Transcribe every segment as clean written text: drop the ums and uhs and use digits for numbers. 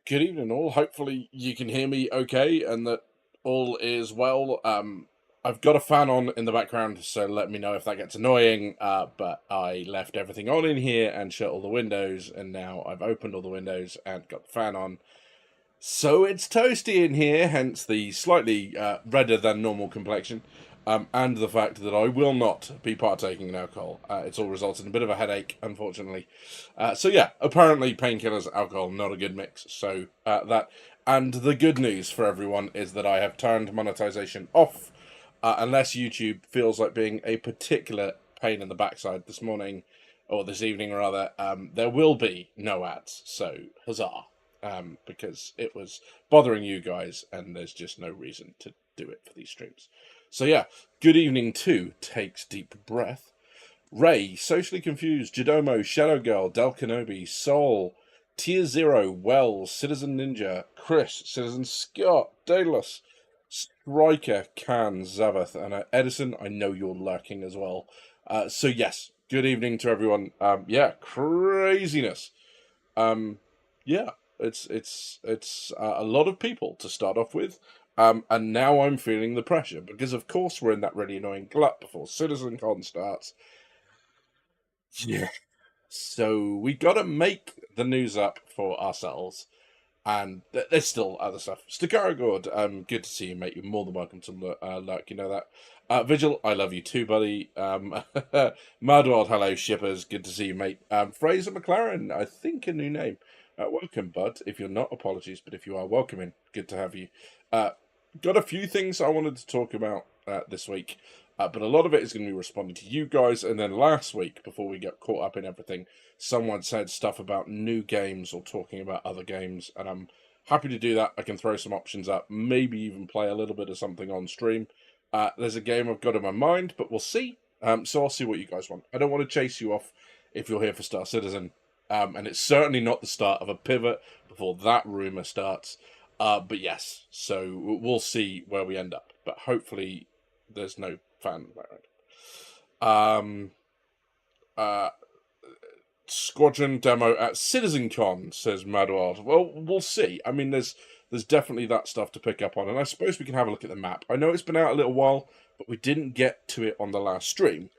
Good evening, all. Hopefully, you can hear me okay and that all is well. I've got a fan on in the background, so let me know if that gets annoying. But I left everything on in here and shut all the windows, and now I've opened all the windows and got the fan on. So it's toasty in here, hence the slightly redder than normal complexion, and the fact that I will not be partaking in alcohol. It's all resulted in a bit of a headache, unfortunately. So yeah, apparently painkillers, alcohol, not a good mix. So that, and the good news for everyone is that I have turned monetization off, unless YouTube feels like being a particular pain in the backside this morning, or this evening rather. There will be no ads, so huzzah. Because it was bothering you guys, and there's just no reason to do it for these streams. So yeah, good evening to Takes Deep Breath, Ray, Socially Confused, Jadomo, Shadow Girl, Del Kenobi, Soul, Tier Zero, Wells, Citizen Ninja, Chris, Citizen Scott, Daedalus, Striker, Can, Zavath, and Edison. I know you're lurking as well. So yes, good evening to everyone. Yeah, craziness. Yeah, it's a lot of people to start off with, and now I'm feeling the pressure because, of course, we're in that really annoying glut before Citizencon starts. Yeah, so we got to make the news up for ourselves, and there's still other stuff. Stakara good to see you, mate. You're more than welcome to lurk. You know that. Vigil, I love you too, buddy. Mudworld, hello, shippers. Good to see you, mate. Fraser McLaren, I think a new name. Welcome, bud. If you're not, apologies, but if you are, welcome in. Good to have you. Got a few things I wanted to talk about this week, but a lot of it is going to be responding to you guys. And then last week, before we get caught up in everything, someone said stuff about new games or talking about other games, and I'm happy to do that. I can throw some options up, maybe even play a little bit of something on stream. There's a game I've got in my mind, but we'll see. So I'll see what you guys want. I don't want to chase you off if you're here for Star Citizen. And it's certainly not the start of a pivot before that rumor starts. But yes, so we'll see where we end up. But hopefully there's no fan background. Squadron demo at Citizencon, says Madward. Well, we'll see. I mean, there's definitely that stuff to pick up on. And I suppose we can have a look at the map. I know it's been out a little while, but we didn't get to it on the last stream.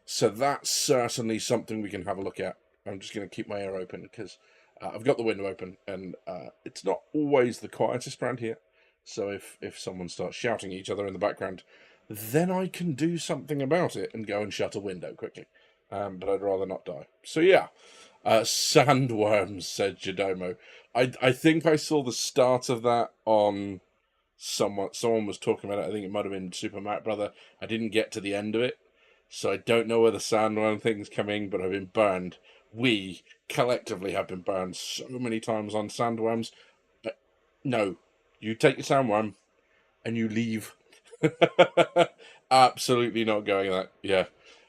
So that's certainly something we can have a look at. I'm just going to keep my ear open because I've got the window open, and it's not always the quietest around here. So if someone starts shouting at each other in the background, then I can do something about it and go and shut a window quickly. But I'd rather not die. So yeah, sandworms, said Jadomo. I think I saw the start of that on someone was talking about it. I think it might have been Super Mac Brother. I didn't get to the end of it, so I don't know where the sandworm thing's coming, but I've been burned. We collectively have been burned so many times on sandworms. But no, you take your sandworm and you leave. Absolutely not going that. Yeah.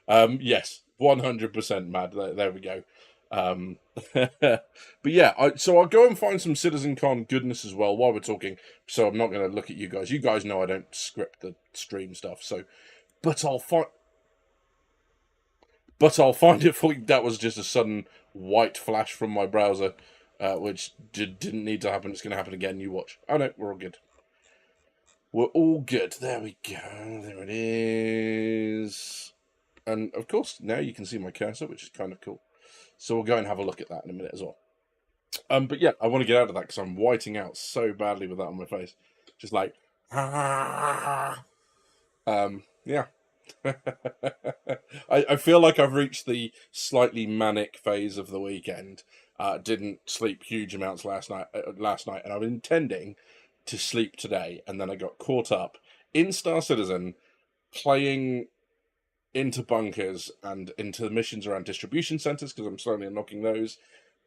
Yes, 100% mad. There we go. But yeah, so I'll go and find some Citizencon goodness as well while we're talking. So I'm not going to look at you guys. You guys know I don't script the stream stuff. So, but I'll find it for you. That was just a sudden white flash from my browser, which didn't need to happen. It's going to happen again. You watch. Oh no, we're all good. We're all good. There we go. There it is. And of course, now you can see my cursor, which is kind of cool. So we'll go and have a look at that in a minute as well. But yeah, I want to get out of that because I'm whiting out so badly with that on my face. Just like, yeah. I feel like I've reached the slightly manic phase of the weekend. Didn't sleep huge amounts last night, and I was intending to sleep today, and then I got caught up in Star Citizen playing into bunkers and into the missions around distribution centers because I'm slowly unlocking those,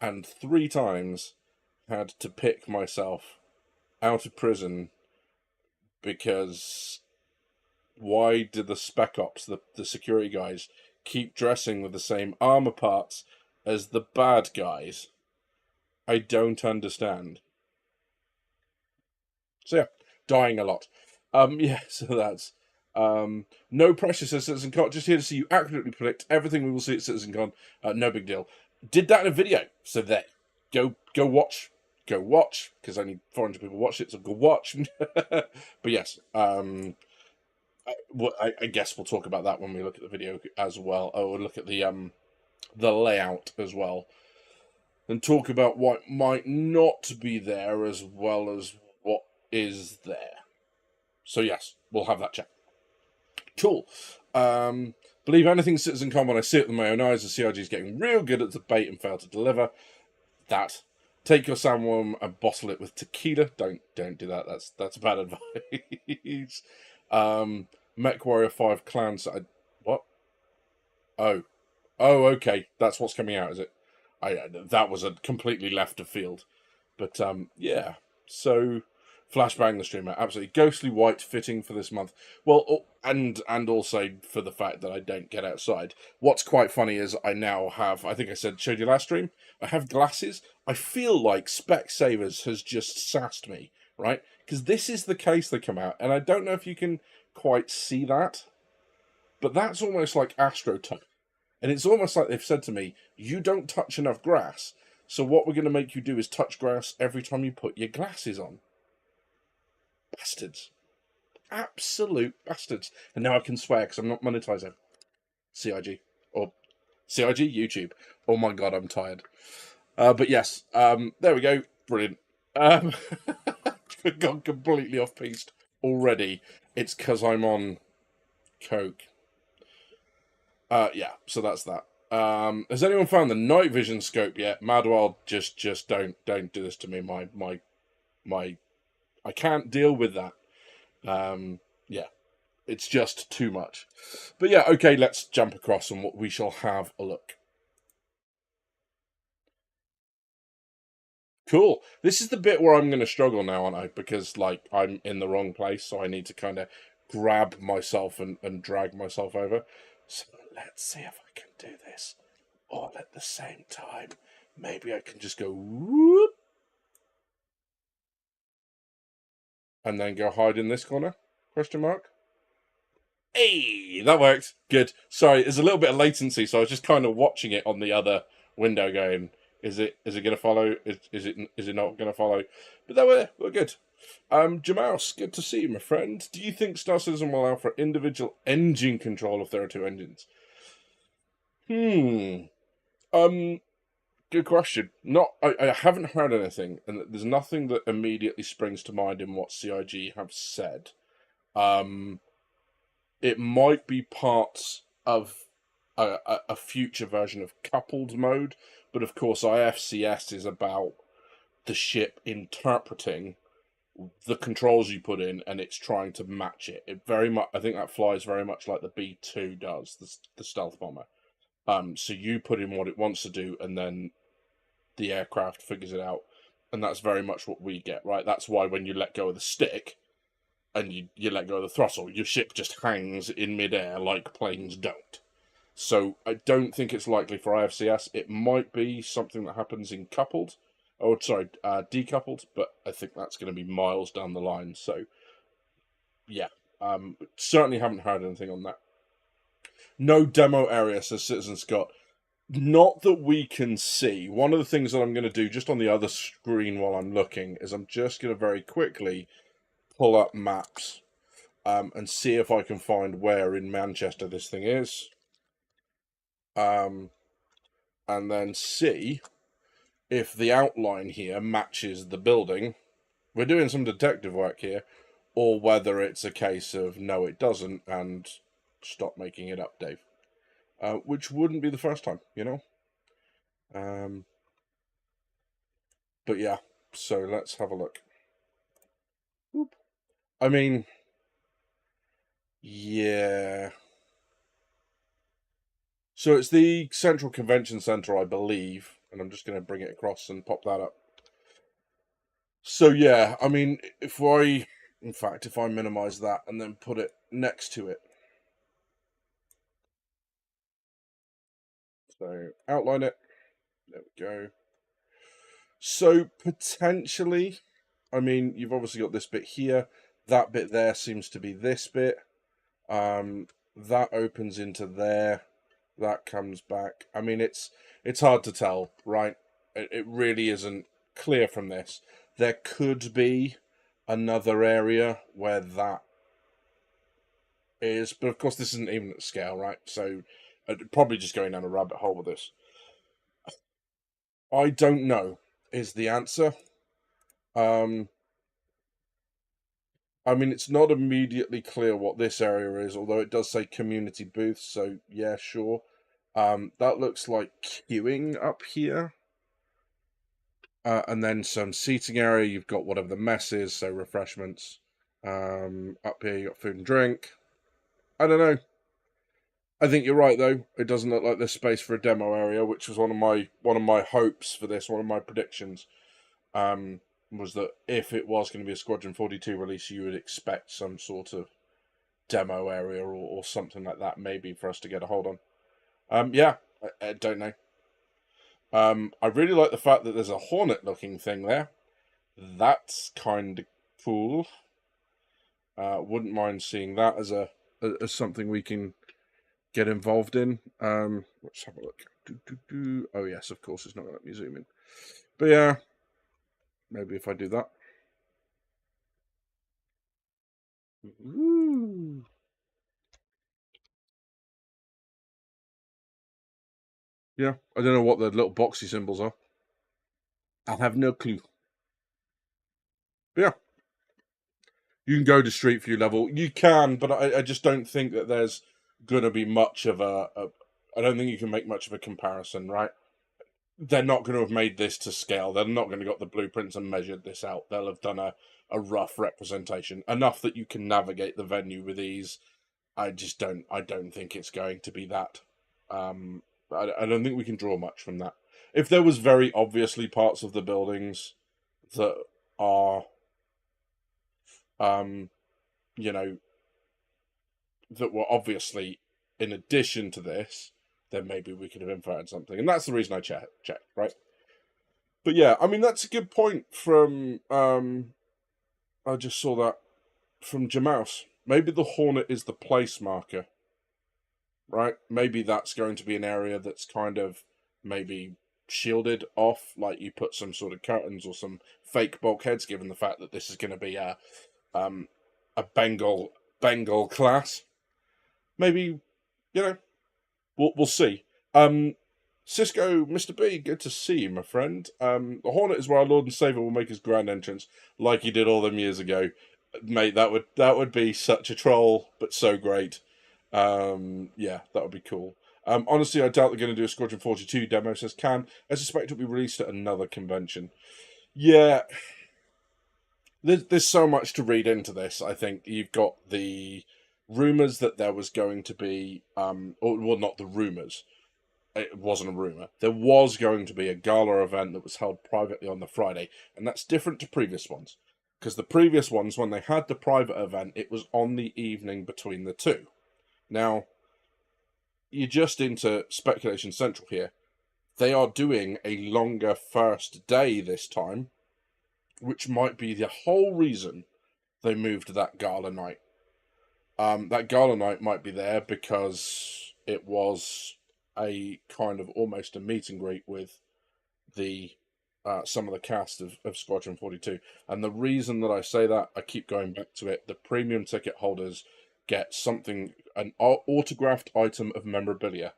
and 3 times had to pick myself out of prison because why did the spec ops, the security guys, keep dressing with the same armor parts as the bad guys? I don't understand. So yeah, dying a lot. Yeah, so that's no pressure, says Citizencon. Just here to see you accurately predict everything we will see at Citizencon. No big deal. Did that in a video. So there. Go watch go watch, because only 400 people watched it, so go watch. But yes, I guess we'll talk about that when we look at the video as well. Oh, we'll look at the layout as well, and talk about what might not be there as well as what is there. So yes, we'll have that chat. Cool. Believe anything Citizencon when I see it with my own eyes. The CRG is getting real good at debate and fail to deliver. That. Take your sandworm and bottle it with tequila. Don't do that. That's bad advice. Mech Warrior 5 clans. What? Oh, okay. That's what's coming out, is it? That was a completely left of field. But yeah. So Flashbang the streamer, absolutely ghostly white fitting for this month. Well, and also for the fact that I don't get outside. What's quite funny is I now have, I think I showed you last stream, I have glasses. I feel like Specsavers has just sassed me, right? Because this is the case they come out, and I don't know if you can quite see that, but that's almost like AstroTouch. And it's almost like they've said to me, you don't touch enough grass, so what we're going to make you do is touch grass every time you put your glasses on. Bastards. Absolute bastards. And now I can swear because I'm not monetizing. CIG. Or CIG, YouTube. Oh my god, I'm tired. But yes, there we go. Brilliant. Gone completely off-piste already. It's because I'm on coke. Yeah, so that's that. Has anyone found the night vision scope yet? Madwell, just don't do this to me. My I can't deal with that. Yeah, it's just too much. But yeah, okay, let's jump across and we shall have a look. Cool. This is the bit where I'm going to struggle now, aren't I? Because, like, I'm in the wrong place, so I need to kind of grab myself and drag myself over. So let's see if I can do this. All at the same time. Maybe I can just go whoop. And then go hide in this corner? Question mark. Hey, that worked. Good. Sorry, there's a little bit of latency, so I was just kind of watching it on the other window going, is it going to follow? Is it not going to follow? But we're good. Jamaus, good to see you, my friend. Do you think Star Citizen will allow for individual engine control if there are two engines? Good question. I haven't heard anything, and there's nothing that immediately springs to mind in what CIG have said. It might be parts of a future version of coupled mode, but of course IFCS is about the ship interpreting the controls you put in, and it's trying to match it. It very much, I think that flies very much like the B2 does, the stealth bomber. So you put in what it wants to do, and then the aircraft figures it out, and that's very much what we get, right? That's why when you let go of the stick and you let go of the throttle, your ship just hangs in midair like planes don't. So I don't think it's likely for IFCS. It might be something that happens in coupled, decoupled, but I think that's going to be miles down the line. So yeah, certainly haven't heard anything on that. No demo area, says Citizen Scott. Not that we can see. One of the things that I'm going to do just on the other screen while I'm looking is I'm just going to very quickly pull up maps and see if I can find where in Manchester this thing is. And then see if the outline here matches the building. We're doing some detective work here, or whether it's a case of no, it doesn't, and stop making it up, Dave. Which wouldn't be the first time, you know? But yeah, so let's have a look. Oop. I mean, yeah. So it's the Central Convention Center, I believe, and I'm just going to bring it across and pop that up. So yeah, I mean, if I minimize that and then put it next to it. So outline it. There we go. So potentially, I mean, you've obviously got this bit here. That bit there seems to be this bit. That opens into there. That comes back. I mean, it's hard to tell, right? It really isn't clear from this. There could be another area where that is, but of course this isn't even at scale, right? So probably just going down a rabbit hole with this. I don't know is the answer. I mean, it's not immediately clear what this area is, although it does say community booths, so yeah, sure. That looks like queuing up here. And then some seating area. You've got whatever the mess is, so refreshments. Up here you got food and drink. I don't know. I think you're right though. It doesn't look like there's space for a demo area, which was one of my hopes for this. One of my predictions was that if it was going to be a Squadron 42 release, you would expect some sort of demo area or something like that, maybe for us to get a hold on. Yeah, I don't know. I really like the fact that there's a Hornet-looking thing there. That's kind of cool. Wouldn't mind seeing that as something we can get involved in. Let's have a look. Oh yes, of course, it's not going to let me zoom in. But yeah, maybe if I do that. Ooh. Yeah, I don't know what the little boxy symbols are. I have no clue. But yeah, you can go to Street View level. You can, but I just don't think that there's going to be much of I don't think you can make much of a comparison, right? They're not going to have made this to scale. They're not going to have got the blueprints and measured this out. They'll have done a rough representation, enough that you can navigate the venue with ease. I don't think it's going to be that. I don't think we can draw much from that. If there was very obviously parts of the buildings that are, you know, that were obviously in addition to this, then maybe we could have inferred something. And that's the reason I checked, right? But yeah, I mean, that's a good point from, I just saw that from Jamaus. Maybe the Hornet is the place marker, right? Maybe that's going to be an area that's kind of maybe shielded off, like you put some sort of curtains or some fake bulkheads, given the fact that this is going to be a Bengal class. Maybe, we'll see. Cisco, Mr. B, good to see you, my friend. The Hornet is where our Lord and Savior will make his grand entrance, like he did all them years ago. Mate, that would be such a troll, but so great. Yeah, that would be cool. Honestly, I doubt they're going to do a Squadron 42 demo, says Can. I suspect it'll be released at another convention. Yeah, there's so much to read into this. I think you've got the rumours that there was going to be, well, not the rumours. It wasn't a rumour. There was going to be a gala event that was held privately on the Friday, and that's different to previous ones. Because the previous ones, when they had the private event, it was on the evening between the two. Now, you're just into Speculation Central here. They are doing a longer first day this time, which might be the whole reason they moved that gala night. That gala night might be there because it was a kind of almost a meet and greet with the some of the cast of Squadron 42. And the reason that I say that, I keep going back to it, the premium ticket holders get something, an autographed item of memorabilia.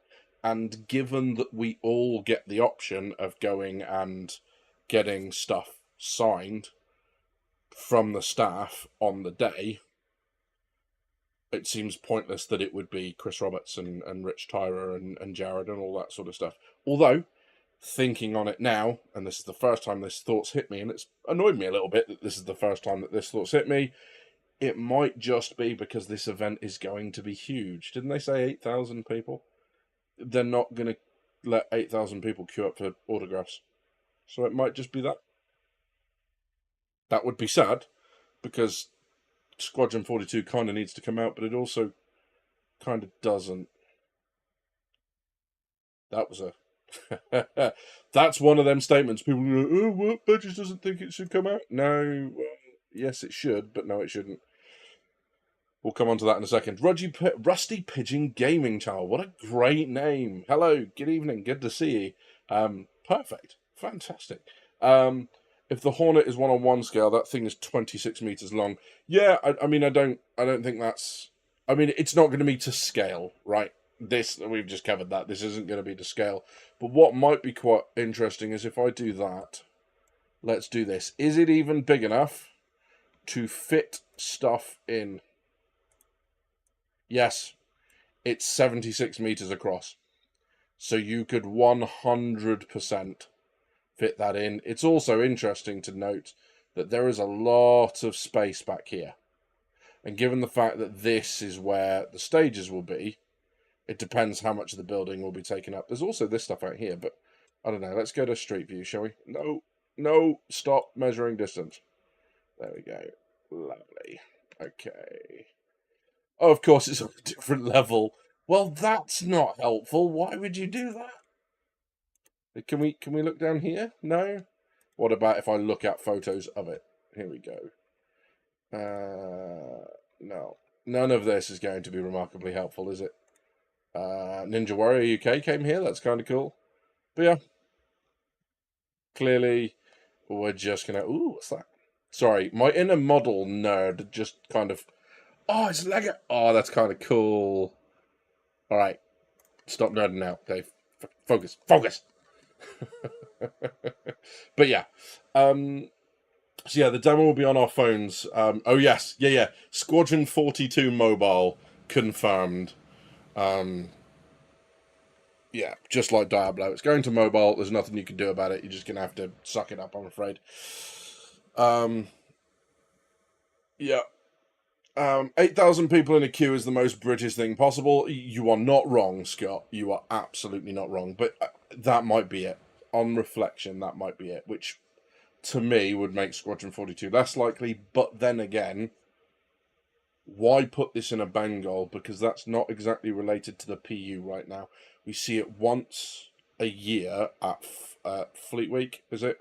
And given that we all get the option of going and getting stuff signed from the staff on the day, it seems pointless that it would be Chris Roberts and Rich Tyrer and Jared and all that sort of stuff. Although, thinking on it now, and this is the first time this thought's hit me, and it's annoyed me a little bit that this is the first time that this thought's hit me, it might just be because this event is going to be huge. Didn't they say 8,000 people? They're not going to let 8,000 people queue up for autographs. So it might just be that. That would be sad, because Squadron 42 kind of needs to come out, but it also kind of doesn't. That was a... That's one of them statements. People go, oh, what? Burgess doesn't think it should come out? No, well, yes, it should, but no, it shouldn't. We'll come on to that in a second. Rusty Pigeon Gaming Channel. What a great name. Hello, good evening, good to see you. Perfect. Fantastic. if the Hornet is 1-on-1 scale, that thing is 26 meters long. Yeah, I mean, I don't think that's. I mean, it's not going to be to scale, right? This we've just covered that. This isn't going to be to scale. But what might be quite interesting is if I do that. Let's do this. Is it even big enough to fit stuff in? Yes, it's 76 meters across. So you could 100% fit that in. It's also interesting to note that there is a lot of space back here. And given the fact that this is where the stages will be, it depends how much of the building will be taken up. There's also this stuff out here, but I don't know. Let's go to Street View, shall we? No, stop measuring distance. There we go. Lovely. Okay. Oh, of course, it's on a different level. Well, that's not helpful. Why would you do that? Can we look down here? No? What about if I look at photos of it? Here we go. No. None of this is going to be remarkably helpful, is it? Ninja Warrior UK came here. That's kind of cool. But yeah. Clearly, we're just going to... Ooh, what's that? Sorry, my inner model nerd just kind of... Oh, it's Lego! Oh, that's kind of cool. Alright. Stop nerding out, Dave. Focus. But yeah. So yeah, the demo will be on our phones. Oh yes. Yeah. Squadron 42 mobile. Confirmed. Yeah, just like Diablo. It's going to mobile. There's nothing you can do about it. You're just going to have to suck it up, I'm afraid. Yeah. 8,000 people in a queue is the most British thing possible. You are not wrong, Scott. You are absolutely not wrong. But that might be it. On reflection, that might be it. Which, to me, would make Squadron 42 less likely. But then again, why put this in a Bengal? Because that's not exactly related to the PU right now. We see it once a year at Fleet Week, is it?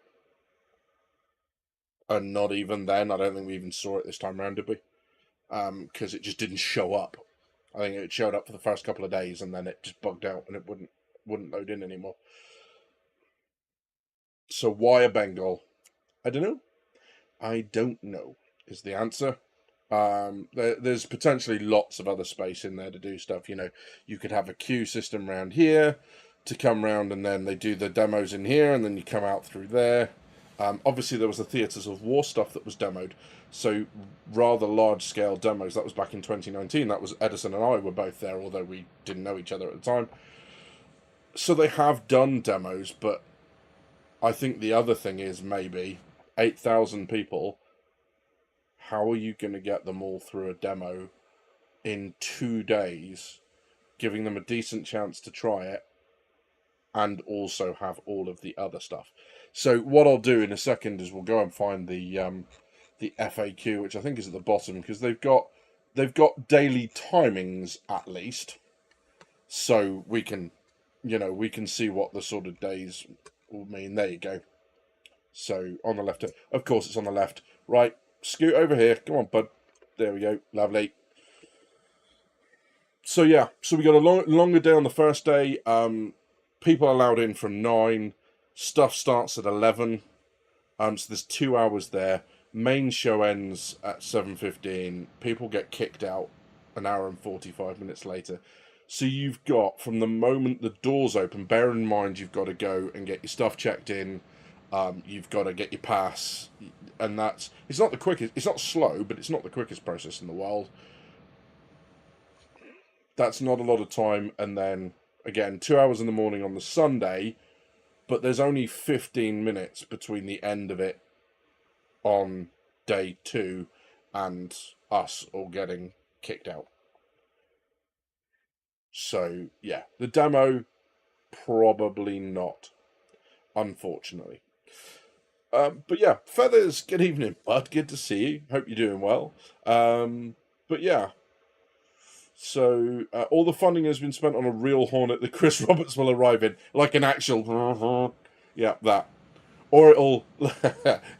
And not even then. I don't think we even saw it this time around, did we? Because it just didn't show up. I think it showed up for the first couple of days and then it just bugged out and it wouldn't load in anymore. So why a Bengal? I don't know is the answer. There's potentially lots of other space in there to do stuff. You know, you could have a queue system around here to come round and then they do the demos in here and then you come out through there. Obviously, there was the Theatres of War stuff that was demoed. So rather large-scale demos. That was back in 2019. That was Edison and I were both there, although we didn't know each other at the time. So they have done demos, but I think the other thing is maybe 8,000 people. How are you going to get them all through a demo in 2 days, giving them a decent chance to try it, and also have all of the other stuff? So what I'll do in a second is we'll go and find the FAQ, which I think is at the bottom, because they've got daily timings at least, so we can see what the sort of days will mean. There you go. So on the left, of course it's on the left. Right, scoot over here. Come on, bud. There we go. Lovely. So yeah, so we got a longer day on the first day. People allowed in from 9. Stuff starts at 11. So there's 2 hours there. Main show ends at 7:15. People get kicked out an hour and 45 minutes later. So you've got, from the moment the doors open, bear in mind you've got to go and get your stuff checked in. You've got to get your pass, and it's not the quickest. It's not slow, but it's not the quickest process in the world. That's not a lot of time. And then again, 2 hours in the morning on the Sunday, but there's only 15 minutes between the end of it on day 2 and us all getting kicked out. So yeah, the demo, probably not, unfortunately. But yeah, Feathers, good evening, bud. Good to see you. Hope you're doing well. But yeah, so all the funding has been spent on a real Hornet that Chris Roberts will arrive in, like an actual. Yeah, that. Or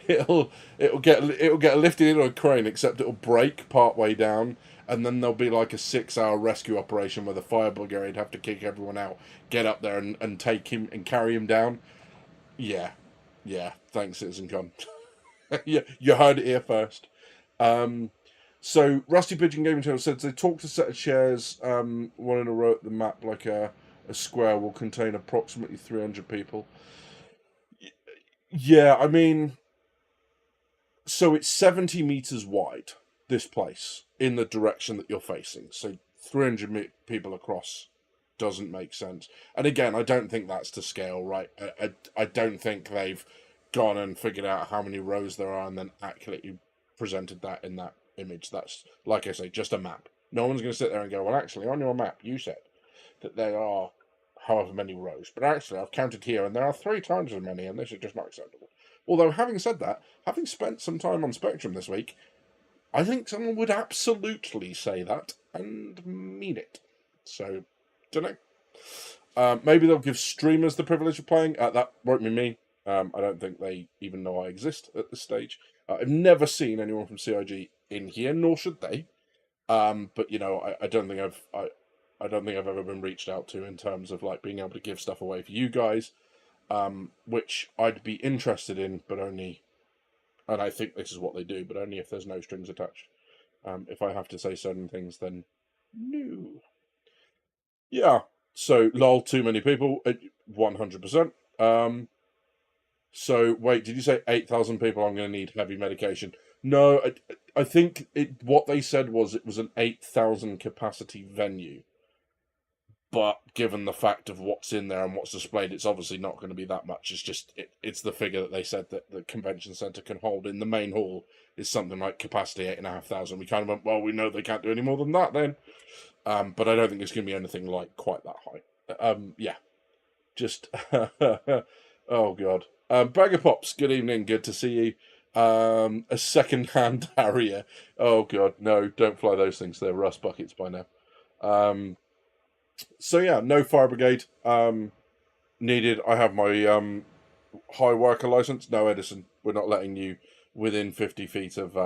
it'll get lifted into a crane, except it'll break part way down, and then there'll be like a 6-hour rescue operation where the fire brigade have to kick everyone out, get up there and take him and carry him down. Yeah. Thanks, Citizencon. Yeah, you heard it here first. Um, so Rusty Pigeon Gaming Channel said they talked a set of chairs, one in a row at the map, like a square will contain approximately 300 people. Yeah, I mean, so it's 70 meters wide, this place, in the direction that you're facing. So 300 people across doesn't make sense. And again, I don't think that's to scale, right? I don't think they've gone and figured out how many rows there are and then accurately presented that in that image. That's, like I say, just a map. No one's going to sit there and go, well, actually, on your map, you said that there are however many rows. But actually, I've counted here and there are 3 times as many, and this is just not acceptable. Although, having said that, having spent some time on Spectrum this week, I think someone would absolutely say that and mean it. So, don't know. Maybe they'll give streamers the privilege of playing. That won't be me. I don't think they even know I exist at this stage. I've never seen anyone from CIG in here, nor should they. But you know, I don't think I don't think I've ever been reached out to in terms of like being able to give stuff away for you guys, which I'd be interested in, but only, and I think this is what they do, but only if there's no strings attached. If I have to say certain things, then no. Yeah. So lol, too many people. 100%. So wait, did you say 8,000 people? I'm going to need heavy medication. No, I think what they said was it was an 8,000 capacity venue. But given the fact of what's in there and what's displayed, it's obviously not going to be that much. It's just it's the figure that they said that the convention centre can hold in the main hall is something like capacity 8,500. We kind of went, well, we know they can't do any more than that then. But I don't think it's going to be anything like quite that high. Yeah, just oh god. Bag of Pops, good evening, good to see you. A second-hand Harrier. Oh god, no, don't fly those things. They're rust buckets by now. So yeah, no fire brigade needed. I have my high worker license. No, Edison, we're not letting you within 50 feet of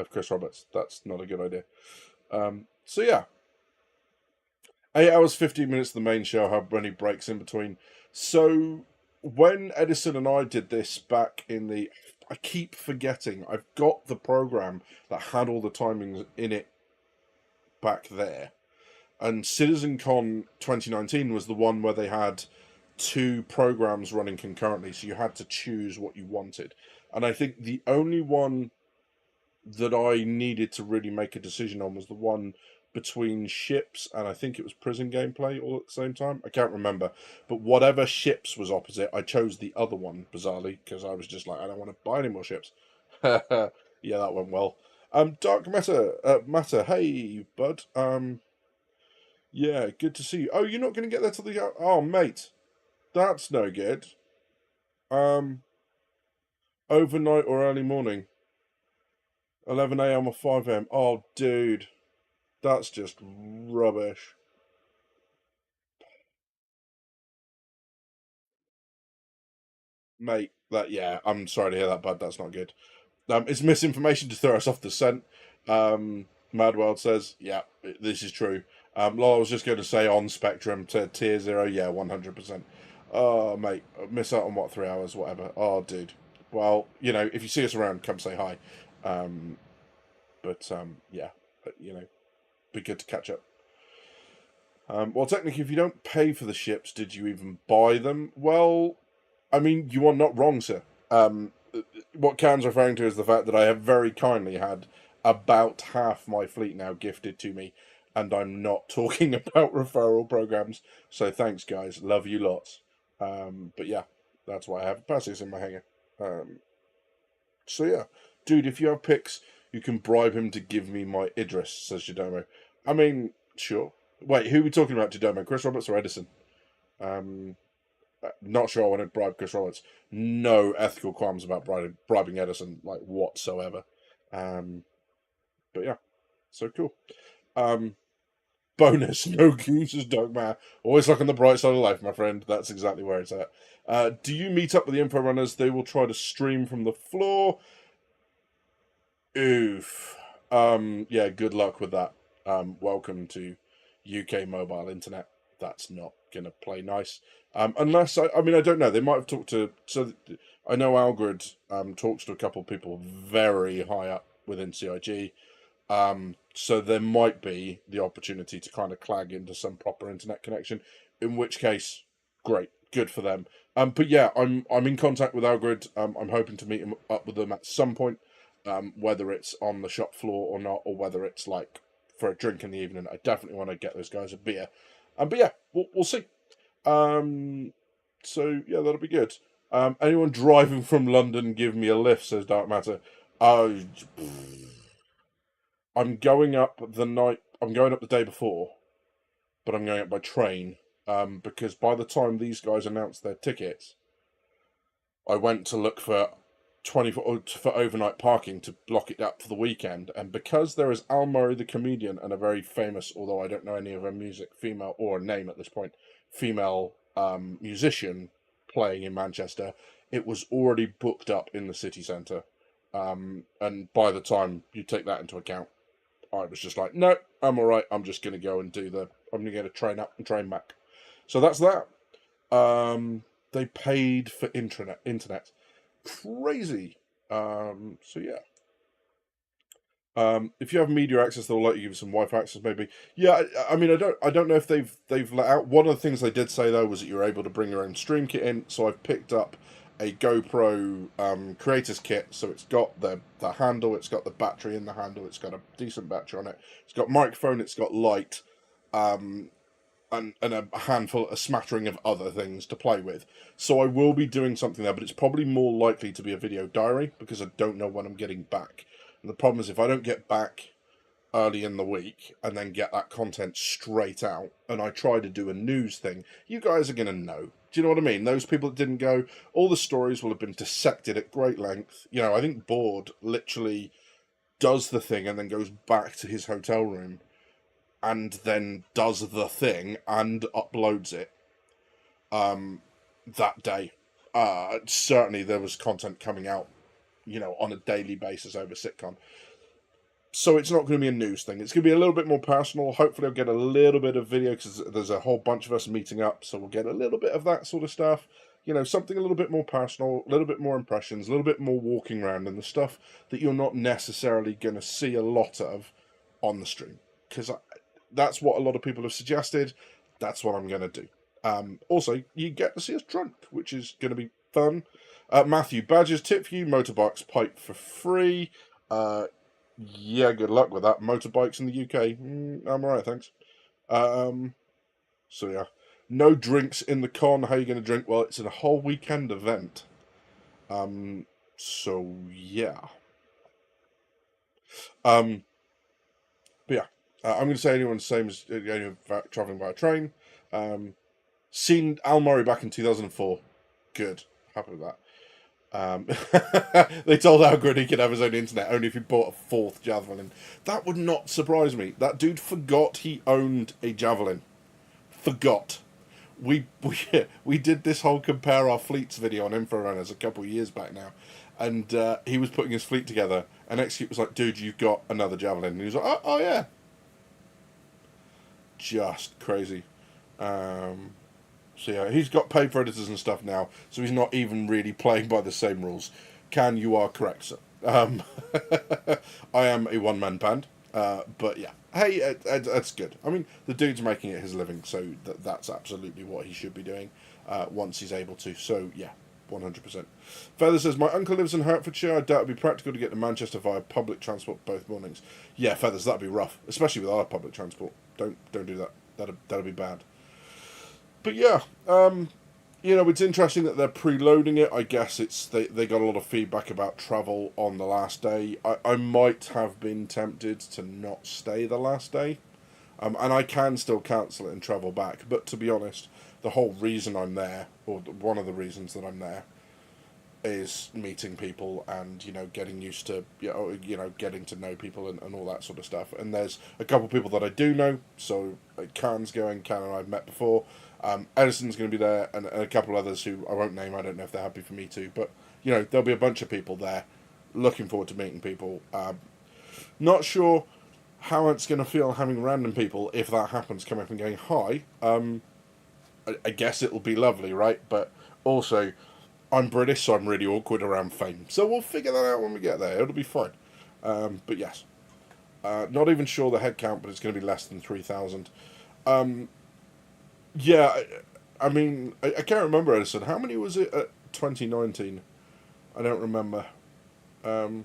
Chris Roberts. That's not a good idea. So yeah, 8 hours 15 minutes of the main show. How many breaks in between? So when Edison and I did this back in the, I keep forgetting. I've got the program that had all the timings in it back there. And Citizencon 2019 was the one where they had 2 programs running concurrently, so you had to choose what you wanted. And I think the only one that I needed to really make a decision on was the one between ships and I think it was prison gameplay all at the same time. I can't remember. But whatever ships was opposite, I chose the other one, bizarrely, because I was just like, I don't want to buy any more ships. Yeah, that went well. Dark Matter, hey, bud. Yeah, good to see you. Oh, you're not going to get there till the... Oh, mate. That's no good. Overnight or early morning? 11 a.m. or 5 a.m.? Oh, dude. That's just rubbish. Mate, yeah, I'm sorry to hear that, bud. That's not good. It's misinformation to throw us off the scent. Madworld says, yeah, this is true. Lol, I was just going to say on Spectrum to tier 0, yeah, 100%. Oh, mate, miss out on what, 3 hours, whatever. Oh, dude. Well, you know, if you see us around, come say hi. Yeah, you know, be good to catch up. Well, technically, if you don't pay for the ships, did you even buy them? Well, I mean, you are not wrong, sir. What Cam's referring to is the fact that I have very kindly had about half my fleet now gifted to me, and I'm not talking about referral programs. So thanks, guys. Love you lots. But yeah, that's why I have passes in my hangar. So yeah, dude, if you have pics, you can bribe him to give me my Idris, says Jadomo. I mean, sure. Wait, who are we talking about, Jadomo? Chris Roberts or Edison? Not sure I want to bribe Chris Roberts. No ethical qualms about bribing Edison, like whatsoever. But yeah, so cool. Bonus, no gooses, dogma. Always look on the bright side of life, my friend. That's exactly where it's at. Do you meet up with the info runners? They will try to stream from the floor. Oof. Yeah, good luck with that. Welcome to UK mobile internet. that's not going to play nice. Unless, I mean, I don't know. They might have talked to. So I know Algrid talks to a couple of people very high up within CIG. So there might be the opportunity to kind of clag into some proper internet connection. In which case, great, good for them. But yeah, I'm in contact with Algrid. I'm hoping to meet him up with them at some point. Whether it's on the shop floor or not, or whether it's like for a drink in the evening. I definitely want to get those guys a beer. But yeah, we'll see. So yeah, that'll be good. Anyone driving from London, give me a lift, says Dark Matter. Oh, I'm going up the night. I'm going up the day before, but I'm going up by train. Because by the time these guys announced their tickets, I went to look for for overnight parking to block it up for the weekend, and because there is Al Murray the comedian and a very famous, although I don't know any of her music, female or name at this point, female musician playing in Manchester, it was already booked up in the city centre. And by the time you take that into account, I was just like, no, I'm all right. I'm just going to go and I'm going to get a train up and train back. So that's that. They paid for internet. Crazy. So yeah. If you have media access, they'll let you give you some Wi-Fi access, maybe. Yeah, I mean, I don't know if they've let out. One of the things they did say though was that you're able to bring your own stream kit in. So I've picked up a GoPro creators kit. So it's got the handle, it's got the battery in the handle, it's got a decent battery on it. It's got microphone, it's got light, and a handful, a smattering of other things to play with. So I will be doing something there, but it's probably more likely to be a video diary because I don't know when I'm getting back. And the problem is if I don't get back early in the week and then get that content straight out, and I try to do a news thing, you guys are going to know. Do you know what I mean? Those people that didn't go, all the stories will have been dissected at great length. You know, I think Board literally does the thing and then goes back to his hotel room and then does the thing and uploads it that day. Certainly there was content coming out, you know, on a daily basis over Citizencon. So it's not going to be a news thing. It's going to be a little bit more personal. Hopefully I'll get a little bit of video because there's a whole bunch of us meeting up. So we'll get a little bit of that sort of stuff. You know, something a little bit more personal, a little bit more impressions, a little bit more walking around and the stuff that you're not necessarily going to see a lot of on the stream. Because that's what a lot of people have suggested. That's what I'm going to do. Also, you get to see us drunk, which is going to be fun. Matthew, badges tip for you, motorbikes pipe for free. Yeah, good luck with that. Motorbikes in the UK. I'm alright, thanks. So yeah. No drinks in the con. How are you going to drink? Well, it's a whole weekend event. So yeah. But yeah. I'm going to say anyone's same as anyone travelling by a train. Seen Al Murray back in 2004. Good. Happy with that. They told Algrid he could have his own internet only if he bought a fourth Javelin. That would not surprise me. That dude forgot he owned a Javelin. Forgot. We did this whole compare our fleets video on Inforunners a couple of years back now, and he was putting his fleet together, and Execute was like, dude, you've got another Javelin. And he was like, oh yeah. Just crazy. So yeah, he's got paid predators and stuff now, so he's not even really playing by the same rules. Can, you are correct, sir. I am a one-man band, but yeah. Hey, that's good. I mean, the dude's making it his living, so that's absolutely what he should be doing once he's able to. So yeah, 100%. Feather says, my uncle lives in Hertfordshire. I doubt it'd be practical to get to Manchester via public transport both mornings. Yeah, Feathers, that'd be rough, especially with our public transport. Don't do that. That'd be bad. But yeah, you know, it's interesting that they're preloading it. I guess they got a lot of feedback about travel on the last day. I might have been tempted to not stay the last day, and I can still cancel it and travel back. But to be honest, the whole reason I'm there, or one of the reasons that I'm there, is meeting people and, you know, getting used to, you know, getting to know people and all that sort of stuff. And there's a couple of people that I do know, so Can's going, Can and I've met before. Edison's going to be there, and a couple of others who I won't name. I don't know if they're happy for me to, but, you know, there'll be a bunch of people there. Looking forward to meeting people. Not sure how it's going to feel having random people, if that happens, come up and going, hi, I guess it'll be lovely, right? But also, I'm British, so I'm really awkward around fame. So we'll figure that out when we get there. It'll be fine. But yes. Not even sure the head count, but it's going to be less than 3,000. Yeah, I mean, I can't remember, Edison. How many was it at 2019? I don't remember. Um,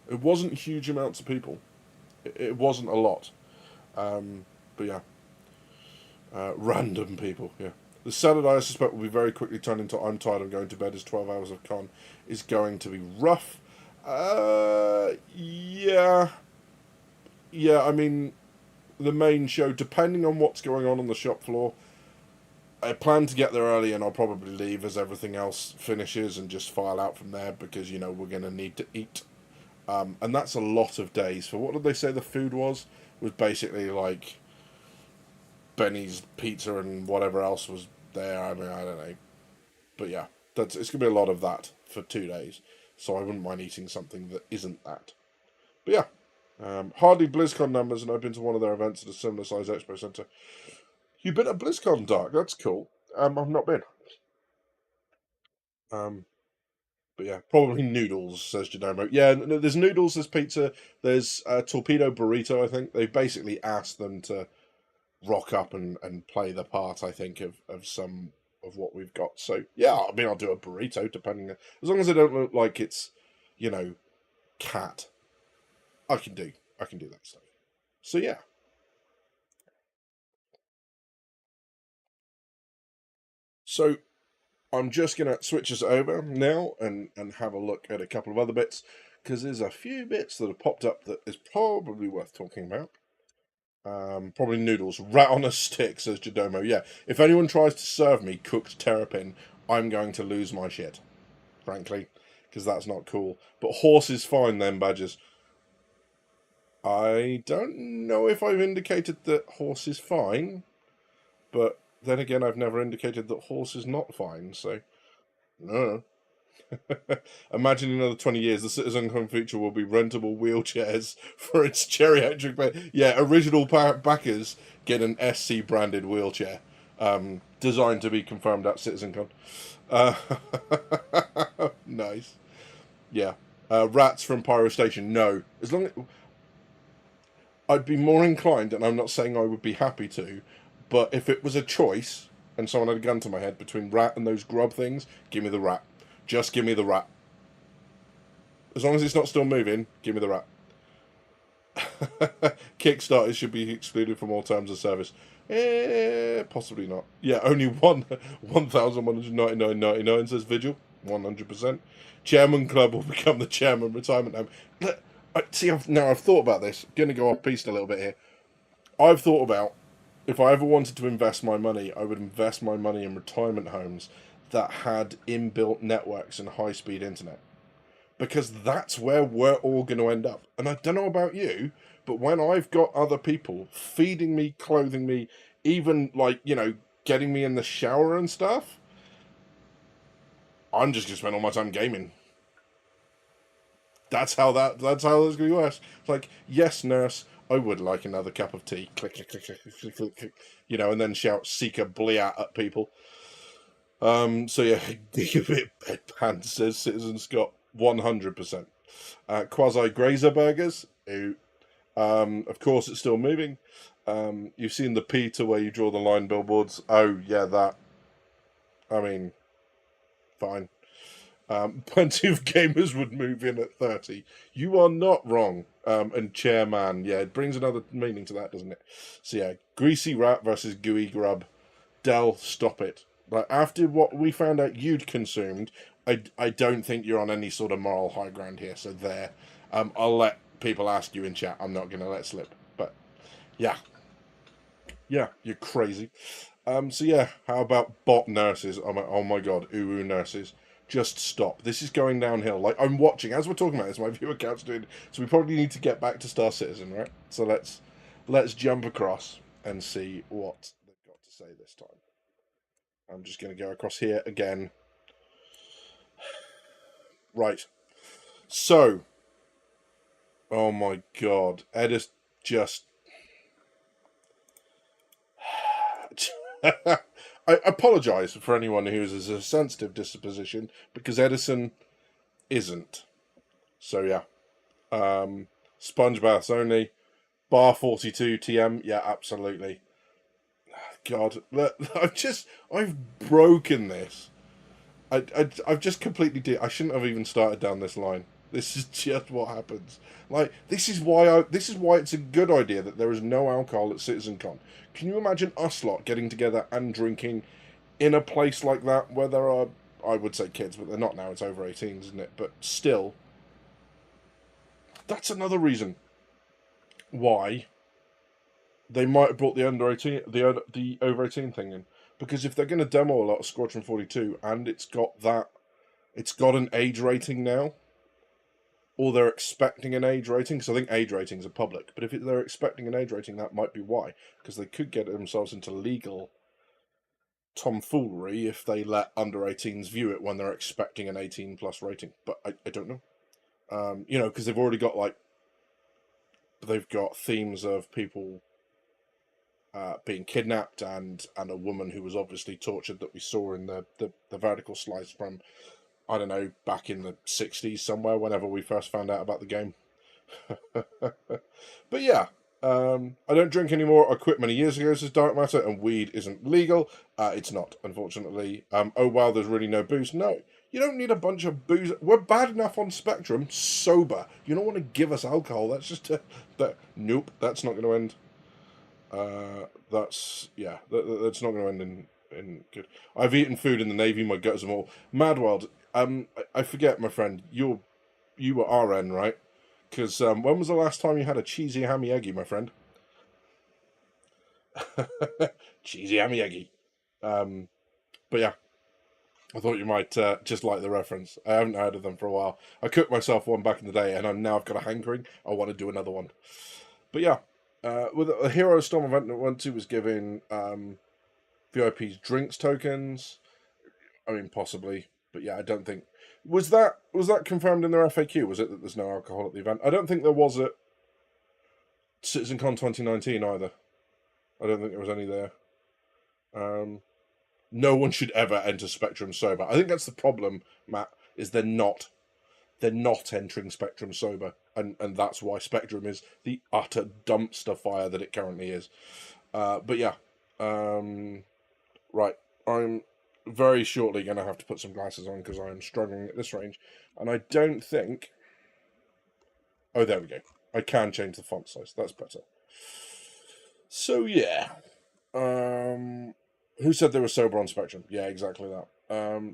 it wasn't huge amounts of people. It wasn't a lot. But yeah, random people, yeah. The Saturday, I suspect, will be very quickly turned into I'm tired of going to bed as 12 hours of con is going to be rough. Yeah. Yeah, I mean, the main show, depending on what's going on the shop floor, I plan to get there early and I'll probably leave as everything else finishes and just file out from there because, we're going to need to eat. And that's a lot of days. For what did they say the food was? It was basically like Benny's pizza and whatever else was there. I mean, I don't know. But yeah, it's going to be a lot of that for 2 days. So I wouldn't mind eating something that isn't that. But yeah, hardly BlizzCon numbers, and I've been to one of their events at a similar size expo center. You've been at BlizzCon, Dark. That's cool. I've not been. Um, but yeah, probably noodles, says Genomo. Yeah, there's noodles, there's pizza, there's torpedo burrito, I think. They basically asked them to rock up and play the part, I think, of some of what we've got. So yeah, I mean, I'll do a burrito, depending as long as they don't look like it's, you know, cat. I can do that stuff. So yeah. So I'm just gonna switch us over now and have a look at a couple of other bits because there's a few bits that have popped up that is probably worth talking about. Probably noodles, rat on a stick, says Jadomo. Yeah, if anyone tries to serve me cooked terrapin, I'm going to lose my shit, frankly, because that's not cool. But horse is fine then, Badgers. I don't know if I've indicated that horse is fine, but then again, I've never indicated that horse is not fine, so no. Imagine in another 20 years, the Citizencon feature will be rentable wheelchairs for its geriatric. Yeah, original backers get an SC branded wheelchair, designed to be confirmed at Citizencon. Uh, nice. Yeah. Rats from Pyro Station. No. As long as I'd be more inclined, and I'm not saying I would be happy to, but if it was a choice and someone had a gun to my head between rat and those grub things, give me the rat. Just give me the rat. As long as it's not still moving, give me the rat. Kickstarters should be excluded from all terms of service. Possibly not. Yeah, only 1,199.99 says Vigil. 100%. Chairman Club will become the chairman retirement home. See, I've thought about this. Going to go off piste a little bit here. I've thought about if I ever wanted to invest my money, I would invest my money in retirement homes that had inbuilt networks and high speed internet. Because that's where we're all going to end up. And I don't know about you, but when I've got other people feeding me, clothing me, even like, getting me in the shower and stuff, I'm just going to spend all my time gaming. That's how this going to work. It's like, yes, nurse, I would like another cup of tea. Click, click, click, click, click, click, click, and then shout Seeker Bliat at people. So yeah, Gigabit Bedpan says Citizen Scott 100%. Quasi Grazer Burgers, who, of course, it's still moving. You've seen the Peter where you draw the line billboards. Oh yeah, that. I mean, fine. Plenty of gamers would move in at 30. You are not wrong. And chairman, yeah, it brings another meaning to that, doesn't it? So yeah, greasy rat versus gooey grub. Dell, stop it. Like after what we found out you'd consumed, I don't think you're on any sort of moral high ground here. So there, I'll let people ask you in chat. I'm not going to let slip. But yeah, you're crazy. So yeah, how about bot nurses? Oh my god, ooh nurses. Just stop. This is going downhill. Like I'm watching as we're talking about this. My viewer count's doing. So we probably need to get back to Star Citizen, right? So let's jump across and see what they've got to say this time. I'm just going to go across here again. Right. So, oh my god, just I apologise for anyone who is a sensitive disposition, because Edison isn't. So yeah, sponge baths only. Bar 42 TM, yeah, absolutely. God, look, I've broken this. I've just completely I shouldn't have even started down this line. This is just what happens. Like, this is why it's a good idea that there is no alcohol at Citizencon. Can you imagine us lot getting together and drinking in a place like that where there are, I would say kids, but they're not now, it's over 18s, isn't it? But still, that's another reason why they might have brought the under 18, the over 18 thing in. Because if they're going to demo a lot of Squadron 42 and it's got an age rating now, or they're expecting an age rating, because I think age ratings are public, but if they're expecting an age rating, that might be why, because they could get themselves into legal tomfoolery if they let under 18s view it when they're expecting an 18 plus rating. But I don't know. Because they've already got themes of people being kidnapped and a woman who was obviously tortured that we saw in the vertical slice from, I don't know, back in the 60s somewhere, whenever we first found out about the game. But yeah, I don't drink anymore. I quit many years ago, says Dark Matter, and weed isn't legal. It's not, unfortunately. Oh, wow, there's really no booze. No, you don't need a bunch of booze. We're bad enough on Spectrum, sober. You don't want to give us alcohol. That's just nope, that's not going to end. That's not going to end in good. I've eaten food in the Navy. My guts are all Mad World. I forget, my friend. You were RN, right? Because when was the last time you had a cheesy hammy eggy, my friend? Cheesy hammy eggy. But yeah, I thought you might just like the reference. I haven't heard of them for a while. I cooked myself one back in the day, and I've got a hankering. I want to do another one. But yeah, with a Hero Storm event that went to was giving VIPs drinks tokens. I mean, possibly, but yeah, I don't think was that confirmed in their FAQ. Was it that there's no alcohol at the event? I don't think there was at Citizencon 2019 either. I don't think there was any there. No one should ever enter Spectrum sober. I think that's the problem, Matt. Is they're not entering Spectrum sober, and that's why Spectrum is the utter dumpster fire that it currently is. But yeah, right. I'm very shortly going to have to put some glasses on because I'm struggling at this range, and I don't think. Oh, there we go. I can change the font size. That's better. So yeah, who said they were sober on Spectrum? Yeah, exactly that.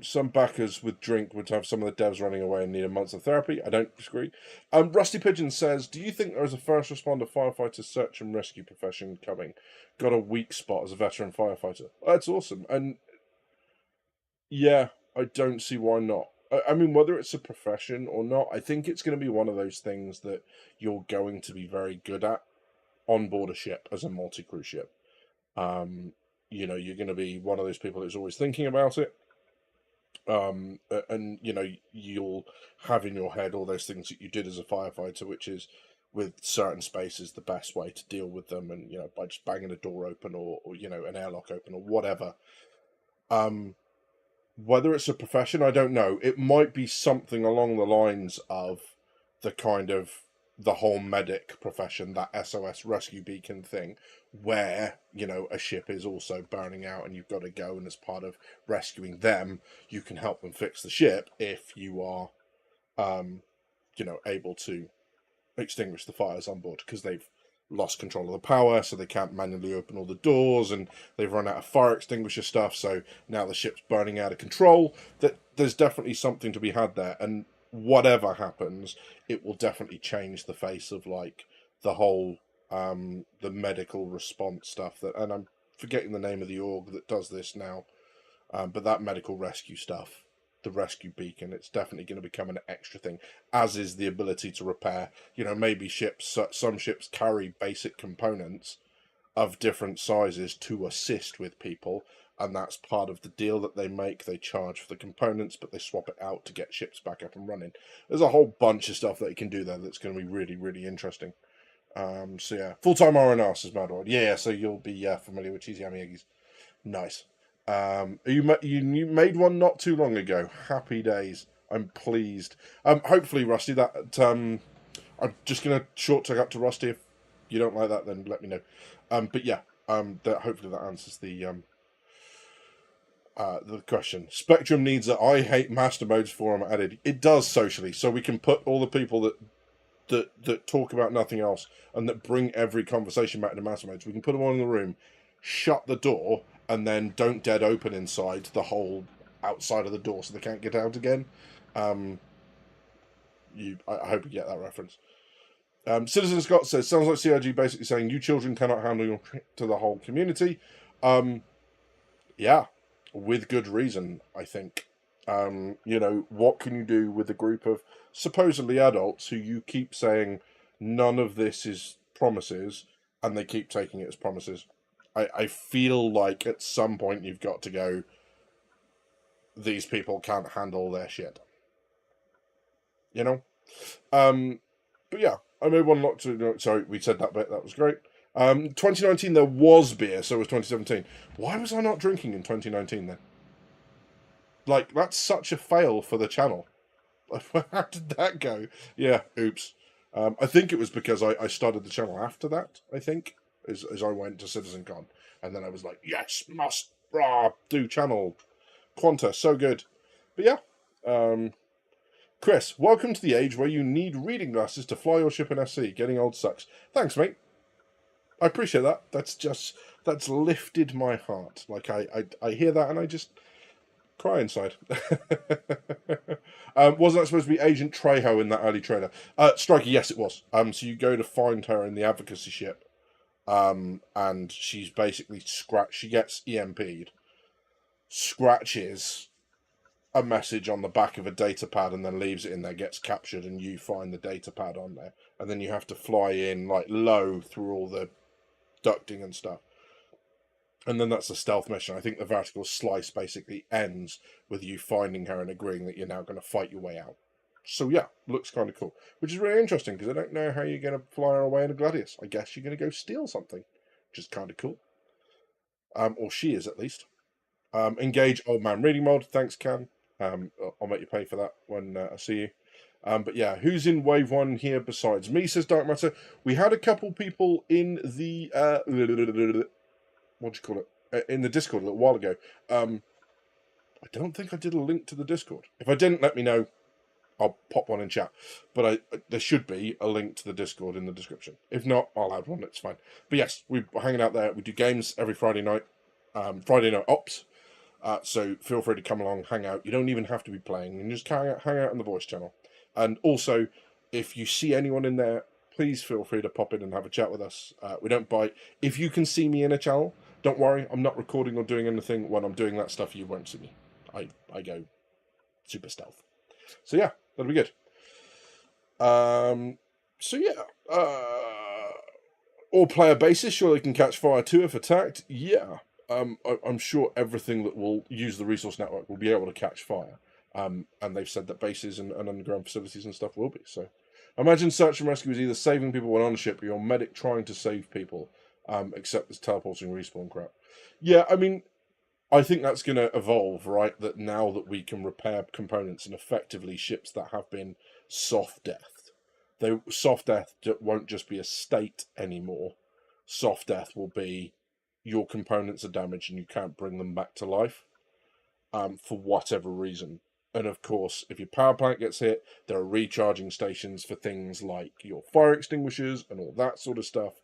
Some backers with drink would have some of the devs running away and need a month of therapy. I don't disagree. Rusty Pigeon says, do you think there is a first responder firefighter search and rescue profession coming? Got a weak spot as a veteran firefighter. That's awesome. And yeah, I don't see why not. I mean, whether it's a profession or not, I think it's going to be one of those things that you're going to be very good at on board a ship as a multi-crew ship. You're going to be one of those people that's always thinking about it. And you'll have in your head all those things that you did as a firefighter, which is with certain spaces the best way to deal with them, and by just banging a door open or an airlock open or whatever. Whether it's a profession, I don't know. It might be something along the lines of the whole medic profession, that SOS rescue beacon thing, where, a ship is also burning out and you've got to go, and as part of rescuing them, you can help them fix the ship if you are, able to extinguish the fires on board, because they've lost control of the power, so they can't manually open all the doors, and they've run out of fire extinguisher stuff, so now the ship's burning out of control. That there's definitely something to be had there, and whatever happens, it will definitely change the face of the whole the medical response stuff. That, and I'm forgetting the name of the org that does this now, but that medical rescue stuff, the rescue beacon, it's definitely going to become an extra thing, as is the ability to repair. Maybe some ships carry basic components of different sizes to assist with people, and that's part of the deal that they make. They charge for the components, but they swap it out to get ships back up and running. There's a whole bunch of stuff that you can do there that's going to be really, really interesting. So yeah, full-time RNR says Mad World. Yeah, so you'll be familiar with Cheesy Yummy Eggies. Nice. You made one not too long ago. Happy days. I'm pleased. Hopefully, Rusty, that I'm just gonna short talk up to Rusty. If you don't like that, then let me know. But yeah, that hopefully that answers the question. Spectrum needs a I hate master modes forum added. It does socially, so we can put all the people that talk about nothing else and that bring every conversation back into master modes. We can put them all in the room, shut the door, and then don't dead open inside the whole outside of the door so they can't get out again. I hope you get that reference. Citizen Scott says, sounds like CRG basically saying you children cannot handle your to the whole community. Yeah, with good reason, I think. What can you do with a group of supposedly adults who you keep saying none of this is promises and they keep taking it as promises? I feel like at some point you've got to go, these people can't handle their shit. You know? But yeah, I made one not to. Sorry, we said that bit. That was great. 2019 there was beer, so was 2017. Why was I not drinking in 2019 then? Like, that's such a fail for the channel. How did that go? Yeah, oops. I think it was because I started the channel after that, I think, as I went to Citizencon. And then I was like, yes, must do channel. Quanta, so good. But yeah. Chris, welcome to the age where you need reading glasses to fly your ship in SC. Getting old sucks. Thanks, mate. I appreciate that. That's lifted my heart. Like, I hear that and I just cry inside. Wasn't that supposed to be Agent Trejo in that early trailer? Striker, yes, it was. So you go to find her in the advocacy ship, and she's basically she gets EMP'd, scratches a message on the back of a data pad and then leaves it in there, gets captured, and you find the data pad on there, and then you have to fly in like low through all the ducting and stuff. And then that's a stealth mission. I think the vertical slice basically ends with you finding her and agreeing that you're now going to fight your way out. So yeah, looks kind of cool. Which is really interesting, because I don't know how you're going to fly her away in a Gladius. I guess you're going to go steal something, which is kind of cool. Or she is, at least. Engage Old Man Reading Mod. Thanks, Can. I'll make you pay for that when I see you. But yeah, who's in Wave 1 here besides me, says Dark Matter. We had a couple people in the... what do you call it? In the Discord a little while ago. I don't think I did a link to the Discord. If I didn't, let me know. I'll pop one in chat. But there should be a link to the Discord in the description. If not, I'll add one. It's fine. But yes, we're hanging out there. We do games every Friday night. Friday night ops. So feel free to come along, hang out. You don't even have to be playing. You can just hang out on the voice channel. And also, if you see anyone in there, please feel free to pop in and have a chat with us. We don't bite. If you can see me in a channel, don't worry. I'm not recording or doing anything. When I'm doing that stuff, you won't see me. I go super stealth. So yeah, that'll be good. So yeah. All player basis, sure they can catch fire too if attacked. Yeah. I'm sure everything that will use the resource network will be able to catch fire. And they've said that bases and underground facilities and stuff will be. So imagine search and rescue is either saving people when on a ship or your medic trying to save people, except there's teleporting respawn crap. Yeah, I mean, I think that's going to evolve, right? That now that we can repair components and effectively ships that have been soft deathed, soft death won't just be a state anymore. Soft death will be your components are damaged and you can't bring them back to life, for whatever reason. And of course, if your power plant gets hit, there are recharging stations for things like your fire extinguishers and all that sort of stuff.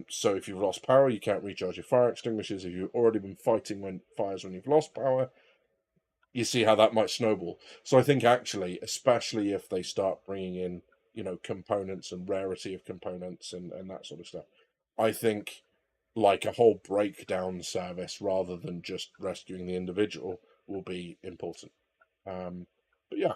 So if you've lost power, you can't recharge your fire extinguishers. If you've already been fighting fires when you've lost power, you see how that might snowball. So I think actually, especially if they start bringing in, components and rarity of components and that sort of stuff, I think like a whole breakdown service rather than just rescuing the individual will be important. But yeah.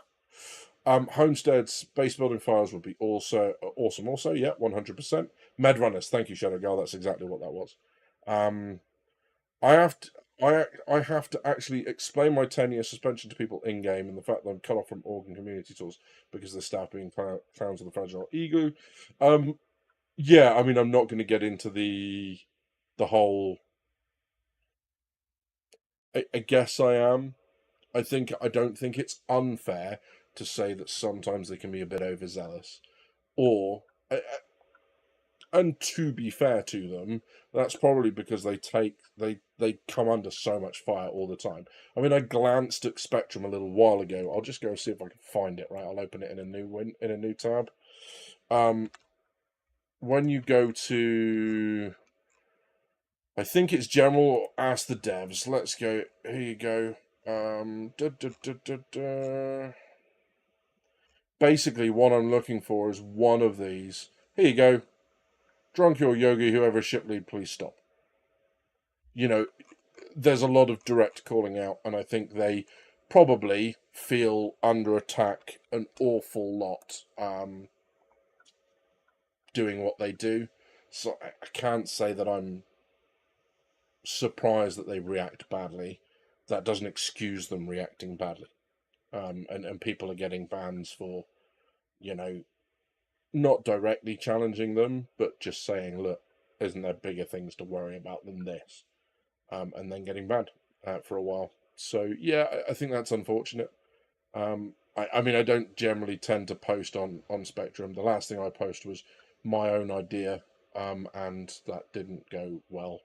Homesteads, base building files would be also awesome. Also, yeah, 100%. Med runners, thank you, Shadow Girl. That's exactly what that was. I have to actually explain my 10-year suspension to people in game and the fact that I'm cut off from org and community tools because the staff being clowns of the fragile ego. Yeah, I mean, I'm not going to get into the whole. I guess I am. I don't think it's unfair to say that sometimes they can be a bit overzealous, or and to be fair to them, that's probably because they come under so much fire all the time. I mean, I glanced at Spectrum a little while ago. I'll just go see if I can find it. Right, I'll open it in a new tab. Um, when you go to, I think it's general. Ask the devs. Let's go. Here you go. Da, da, da, da, da. Basically, what I'm looking for is one of these. Here you go. Drunk or Yogi, whoever ship lead, please stop. You know, there's a lot of direct calling out, and I think they probably feel under attack an awful lot doing what they do. So I can't say that I'm surprised that they react badly. That doesn't excuse them reacting badly. And people are getting bans for, you know, not directly challenging them, but just saying, look, isn't there bigger things to worry about than this? And then getting banned for a while. So, yeah, I think that's unfortunate. I mean, I don't generally tend to post on Spectrum. The last thing I posted was my own idea, and that didn't go well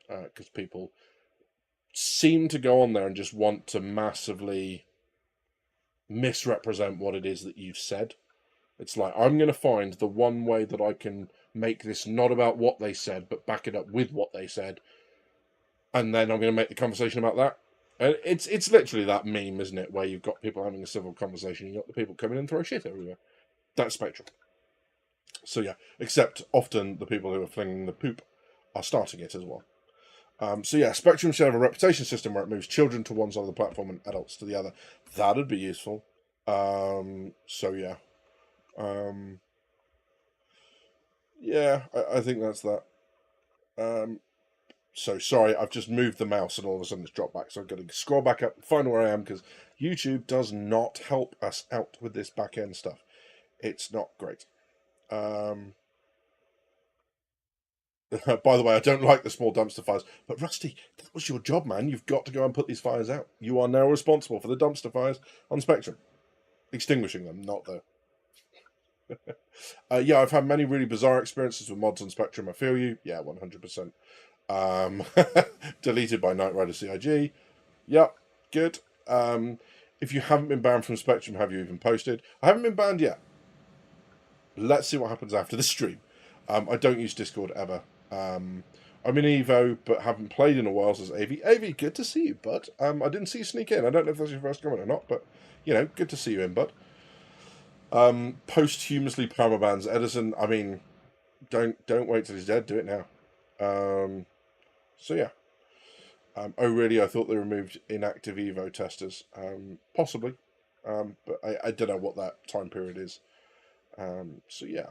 because people seem to go on there and just want to massively misrepresent what it is that you've said. It's like, I'm going to find the one way that I can make this not about what they said, but back it up with what they said, and then I'm going to make the conversation about that. And it's literally that meme, isn't it, where you've got people having a civil conversation, you've got the people coming in and throw shit everywhere. That's Spectrum. So yeah, except often the people who are flinging the poop are starting it as well. So yeah, Spectrum should have a reputation system where it moves children to one side of the platform and adults to the other. That'd be useful. So yeah, um, yeah, I think that's that. Um, so sorry, I've just moved the mouse and all of a sudden it's dropped back. So I've got to scroll back up and find where I am because YouTube does not help us out with this back end stuff. It's not great. Um, by the way, I don't like the small dumpster fires, but Rusty, that was your job, man. You've got to go and put these fires out. You are now responsible for the dumpster fires on Spectrum, extinguishing them, not the. Yeah, I've had many really bizarre experiences with mods on Spectrum. I feel you. Yeah, 100%. Um, deleted by Knight Rider CIG. Yep, good. If you haven't been banned from Spectrum, have you even posted? I haven't been banned yet. Let's see what happens after the stream. I don't use Discord ever. I'm in Evo, but haven't played in a while, says AV. AV, good to see you, bud. I didn't see you sneak in. I don't know if that's your first comment or not, but, you know, good to see you in, bud. Posthumously permabans Edison. I mean, don't wait till he's dead. Do it now. So yeah. Oh really? I thought they removed inactive Evo testers. Possibly, but I don't know what that time period is. So yeah.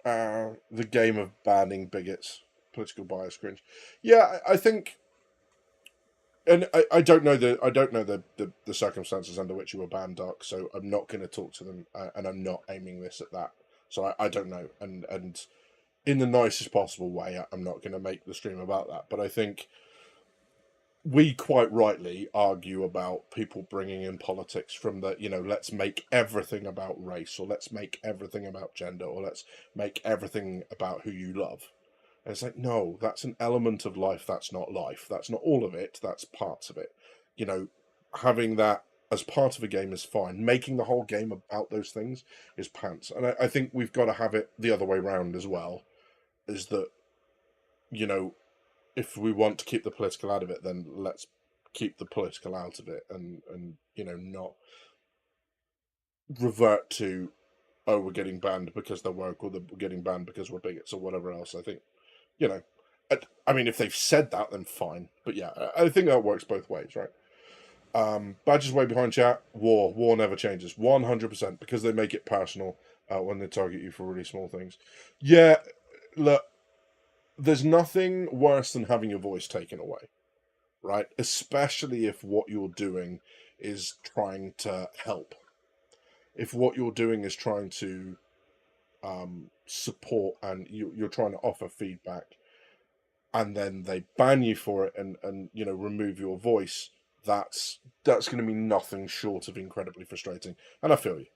The game of banning bigots, political bias, cringe. Yeah, I think, and I don't know the circumstances under which you were banned, Dark. So I'm not going to talk to them, and I'm not aiming this at that. So I don't know, and in the nicest possible way, I'm not going to make the stream about that. But I think we quite rightly argue about people bringing in politics from the, let's make everything about race, or let's make everything about gender, or let's make everything about who you love. And it's like, no, that's an element of life. That's not life. That's not all of it. That's parts of it. You know, having that as part of a game is fine. Making the whole game about those things is pants. And I think we've got to have it the other way around as well. Is that, you know, if we want to keep the political out of it, then let's keep the political out of it, and not revert to, oh, we're getting banned because they're woke, or we're getting banned because we're bigots, or whatever else. I think, I mean, if they've said that, then fine. But yeah, I think that works both ways, right? Badges way behind chat. War never changes. 100%, because they make it personal when they target you for really small things. Yeah, look, there's nothing worse than having your voice taken away, right? Especially if what you're doing is trying to help. If what you're doing is trying to support and you're trying to offer feedback, and then they ban you for it and remove your voice, that's going to be nothing short of incredibly frustrating. And I feel you,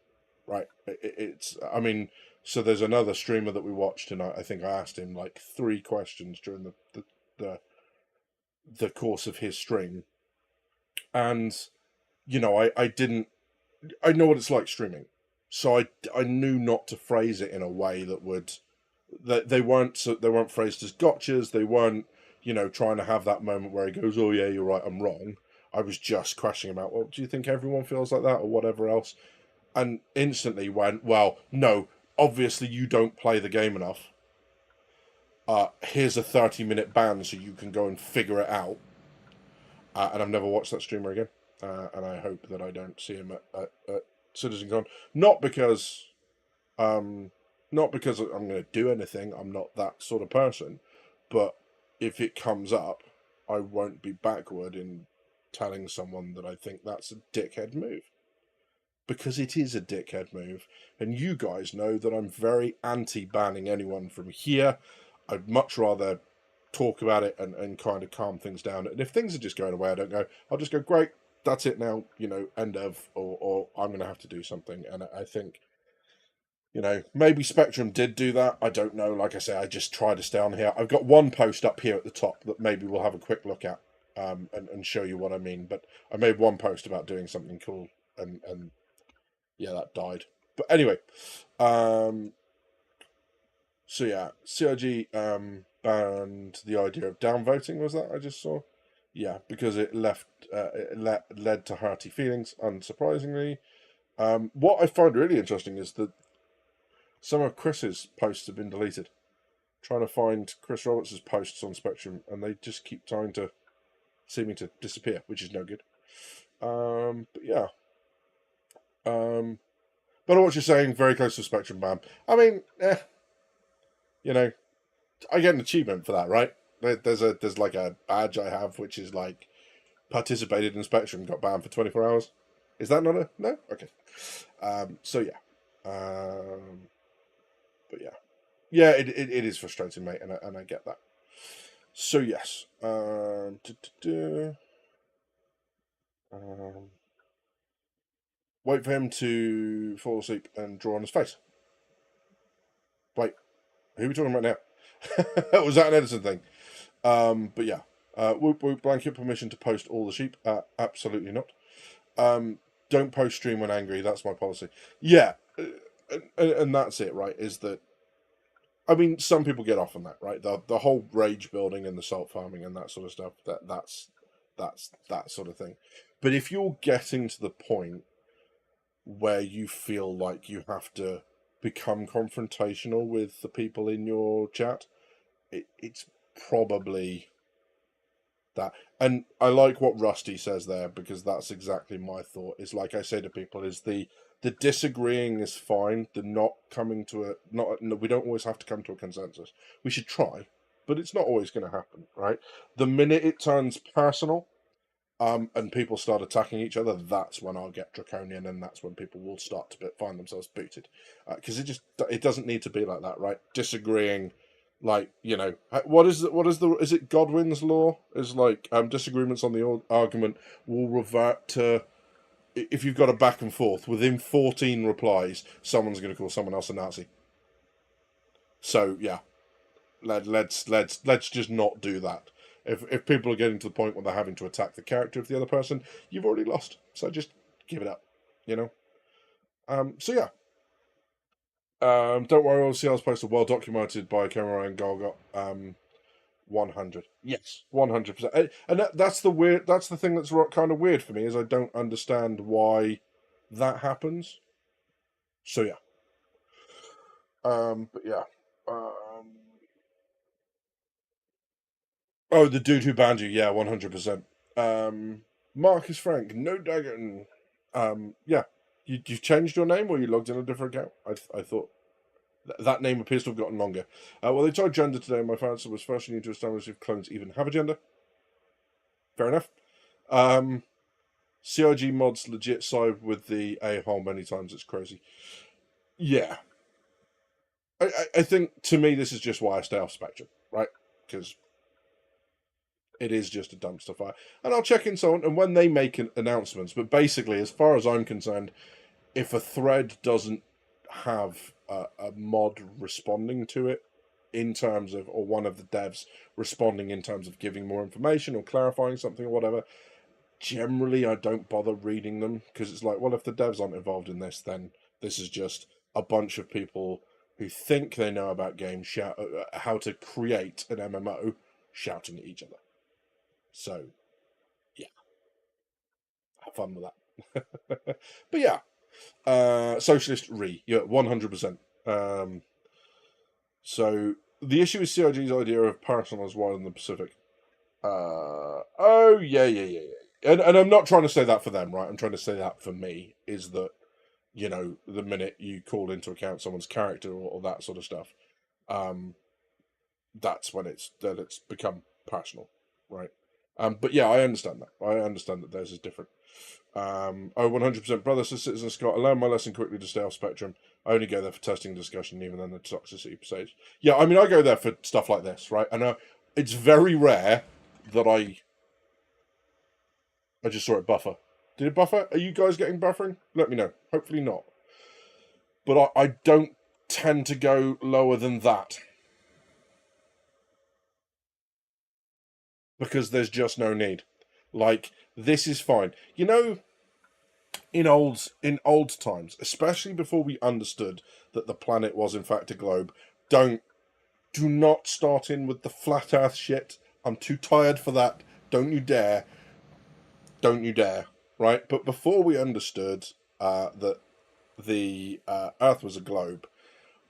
right? It's I mean, so there's another streamer that we watched, and I think I asked him like 3 questions during the the course of his stream, and I didn't, I know what it's like streaming, so I knew not to phrase it in a way that would, that they weren't phrased as gotchas. They weren't trying to have that moment where he goes, "Oh yeah, you're right, I'm wrong." I was just questioning about, well, do you think everyone feels like that or whatever else? And instantly went, well, no, obviously you don't play the game enough. Here's a 30-minute ban so you can go and figure it out. And I've never watched that streamer again. And I hope that I don't see him at Citizencon. Not because, not because I'm going to do anything. I'm not that sort of person. But if it comes up, I won't be backward in telling someone that I think that's a dickhead move. Because it is a dickhead move. And you guys know that I'm very anti-banning anyone from here. I'd much rather talk about it and kind of calm things down. And if things are just going away, I don't go, I'll just go, great, that's it now, end of, or I'm going to have to do something. And I think, maybe Spectrum did do that. I don't know. Like I say, I just try to stay on here. I've got one post up here at the top that maybe we'll have a quick look at and show you what I mean. But I made one post about doing something cool, and yeah, that died. But anyway, so yeah, CIG banned the idea of downvoting. Was that I just saw? Yeah, because it led to hearty feelings. Unsurprisingly, what I find really interesting is that some of Chris's posts have been deleted. Trying to find Chris Roberts' posts on Spectrum, and they just keep trying to seeming to disappear, which is no good. But yeah. But what you're saying, very close to Spectrum ban. I mean, I get an achievement for that, right? There's like a badge I have which is like participated in Spectrum, got banned for 24 hours. Is that not a no? Okay. So yeah. But yeah. Yeah, it is frustrating, mate, and I get that. So yes. Wait for him to fall asleep and draw on his face. Wait, who are we talking about now? Was that an Edison thing? But yeah. Whoop whoop, blanket permission to post all the sheep. Absolutely not. Don't post stream when angry. That's my policy. Yeah, and that's it, right? Is that, I mean, some people get off on that, right? The whole rage building and the salt farming and that sort of stuff. That's that sort of thing. But if you're getting to the point where you feel like you have to become confrontational with the people in your chat, it's probably that. And I like what Rusty says there, because that's exactly my thought. Is like I say to people, is the disagreeing is fine. The not coming to a not no, we don't always have to come to a consensus. We should try, but it's not always going to happen, right? The minute it turns personal, and people start attacking each other, that's when I'll get draconian, and that's when people will start to find themselves booted, because it doesn't need to be like that, right? Disagreeing, like, is it Godwin's law? Is like, disagreements on the argument will revert to, if you've got a back and forth within 14 replies, someone's going to call someone else a Nazi. So yeah, let's just not do that. If people are getting to the point where they're having to attack the character of the other person, you've already lost. So just give it up, So yeah. Don't worry, all CL's posts are well documented by Camera and Golgot. 100. Yes, 100%. And that's the thing that's kind of weird for me, is I don't understand why that happens. So yeah. But yeah. Oh, the dude who banned you, yeah, 100%. Marcus Frank, no Dagon. Yeah. You've changed your name, or you logged in a different account? I thought that name appears to have gotten longer. Well, they tried gender today. My answer was first you need to establish if clones even have a gender. Fair enough. CIG mods legit side with the a-hole many times. It's crazy. Yeah. I think, to me, this is just why I stay off Spectrum, right? Because it is just a dumpster fire. And I'll check in so on, and when they make announcements, but basically, as far as I'm concerned, if a thread doesn't have a mod responding to it in terms of, or one of the devs responding in terms of giving more information or clarifying something or whatever, generally I don't bother reading them, because it's like, well, if the devs aren't involved in this, then this is just a bunch of people who think they know about games how to create an MMO shouting at each other. So yeah, have fun with that. But yeah, Socialist yeah, 100%. So the issue is CIG's idea of personal as well in the Pacific. Oh yeah. And I'm not trying to say that for them, right? I'm trying to say that for me, is that, the minute you call into account someone's character or that sort of stuff, that's when it's become personal, right? But yeah, I understand that. I understand that theirs is different. 100% brother, says Citizen Scott. I learned my lesson quickly to stay off Spectrum. I only go there for testing discussion, even then the toxicity stage. Yeah, I mean, I go there for stuff like this, right? And it's very rare that I just saw it buffer. Did it buffer? Are you guys getting buffering? Let me know. Hopefully not. But I don't tend to go lower than that, because there's just no need. Like, this is fine. In old times, especially before we understood that the planet was in fact a globe, do not start in with the flat Earth shit. I'm too tired for that. Don't you dare. Don't you dare. Right? But before we understood that the Earth was a globe,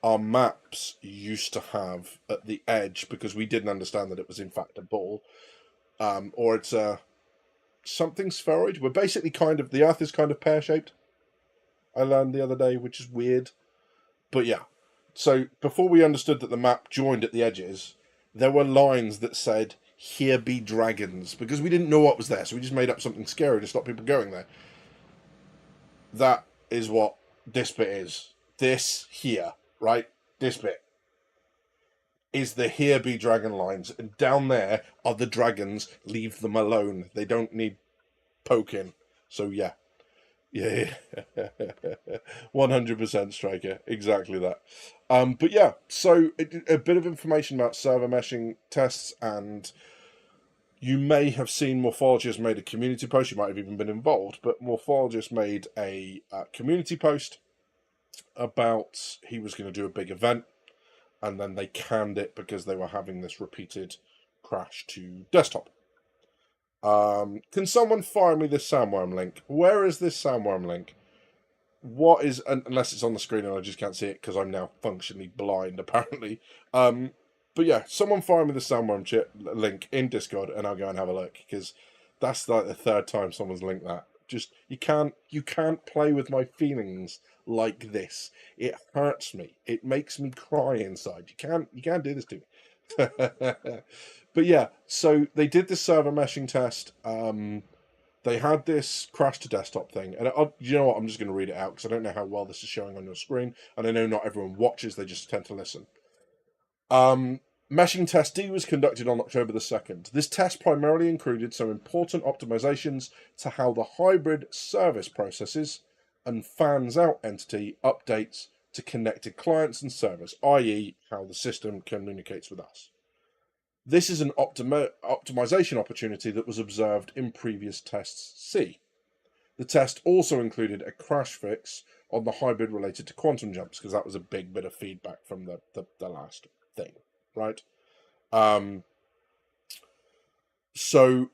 our maps used to have at the edge, because we didn't understand that it was in fact a ball, or it's a something spheroid. We're basically the Earth is kind of pear-shaped. I learned the other day, which is weird. But yeah. So before we understood that the map joined at the edges, there were lines that said, "Here be dragons," because we didn't know what was there, so we just made up something scary to stop people going there. That is what this bit is. This here, right? This bit is the "Here be dragon" lines, and down there are the dragons. Leave them alone. They don't need poking. So yeah. Yeah, 100% Striker. Exactly that. But yeah, so a bit of information about server meshing tests, and you may have seen Morphologist made a community post. You might have even been involved, but Morphologist made a community post about he was going to do a big event, and then they canned it because they were having this repeated crash to desktop. Can someone fire me this Sandworm link? Where is this Sandworm link? What is, unless it's on the screen and I just can't see it because I'm now functionally blind, apparently. But yeah, someone fire me the Sandworm link in Discord, and I'll go and have a look, because that's like the third time someone's linked that. Just you can't play with my feelings like this. It hurts me. It makes me cry inside. You can't do this to me. But yeah, so they did the server meshing test. They had this crash to desktop thing, and you know what? I'm just going to read it out because I don't know how well this is showing on your screen, and I know not everyone watches; they just tend to listen. Meshing Test D was conducted on October the 2nd. This test primarily included some important optimizations to how the hybrid service processes and fans out entity updates to connected clients and servers, i.e., how the system communicates with us. This is an optimization opportunity that was observed in previous tests C. The test also included a crash fix on the hybrid related to quantum jumps, because that was a big bit of feedback from the last thing, right? So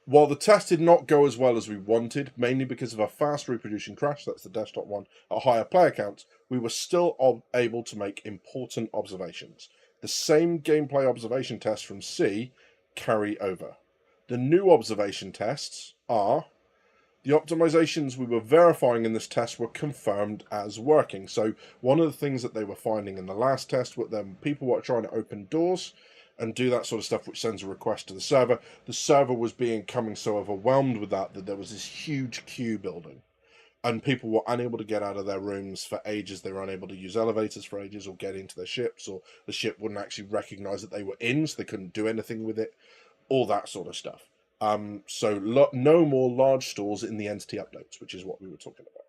while the test did not go as well as we wanted, mainly because of a fast reproducing crash, that's the desktop one, at higher player counts, we were still able to make important observations. The same gameplay observation tests from C carry over. The new observation tests are: the optimizations we were verifying in this test were confirmed as working. So one of the things that they were finding in the last test were then people were trying to open doors and do that sort of stuff, which sends a request to the server was becoming so overwhelmed with that there was this huge queue building. and people were unable to get out of their rooms for ages. They were unable to use elevators for ages or get into their ships, or the ship wouldn't actually recognize that they were in, so they couldn't do anything with it, all that sort of stuff. No more large stores in the entity updates, which is what we were talking about.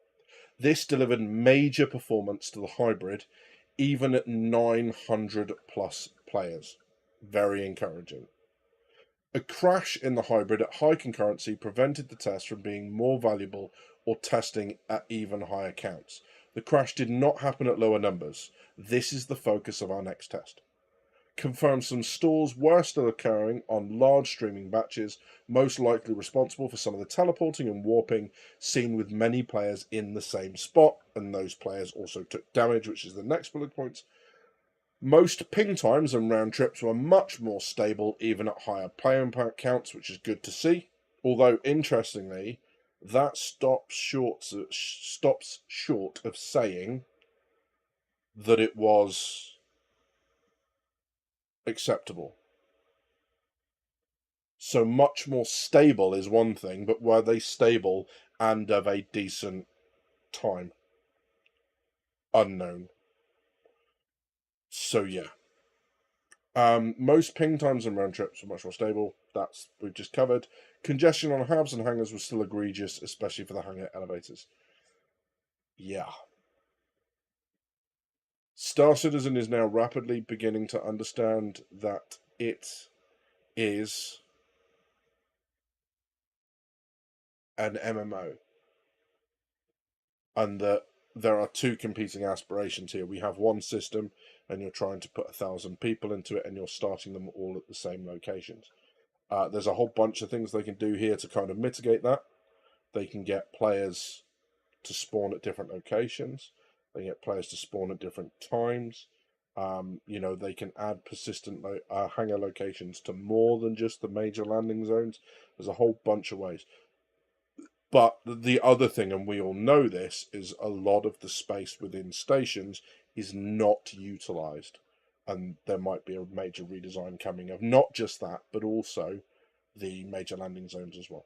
This delivered major performance to the hybrid, even at 900 plus players. Very encouraging. A crash in the hybrid at high concurrency prevented the test from being more valuable or testing at even higher counts. The crash did not happen at lower numbers. This is the focus of our next test. Confirmed some stores were still occurring on large streaming batches, most likely responsible for some of the teleporting and warping seen with many players in the same spot, and those players also took damage, which is the next bullet point. Most ping times and round trips were much more stable, even at higher player impact counts, which is good to see. Although, interestingly, that stops short of saying that it was acceptable. So much more stable is one thing, but were they stable and of a decent time? Unknown. So yeah. Most ping times and round trips were much more stable. That's we've just covered. Congestion on halves and hangars was still egregious, especially for the hangar elevators. Yeah. Star Citizen is now rapidly beginning to understand that it is an MMO and that there are two competing aspirations here. We have one system, and you're trying to put 1,000 people into it, and you're starting them all at the same locations. There's a whole bunch of things they can do here to kind of mitigate that. They can get players to spawn at different locations. They get players to spawn at different times. They can add persistent hangar locations to more than just the major landing zones. There's a whole bunch of ways. But the other thing, and we all know this, is a lot of the space within stations is not utilised. And there might be a major redesign coming of not just that, but also the major landing zones as well.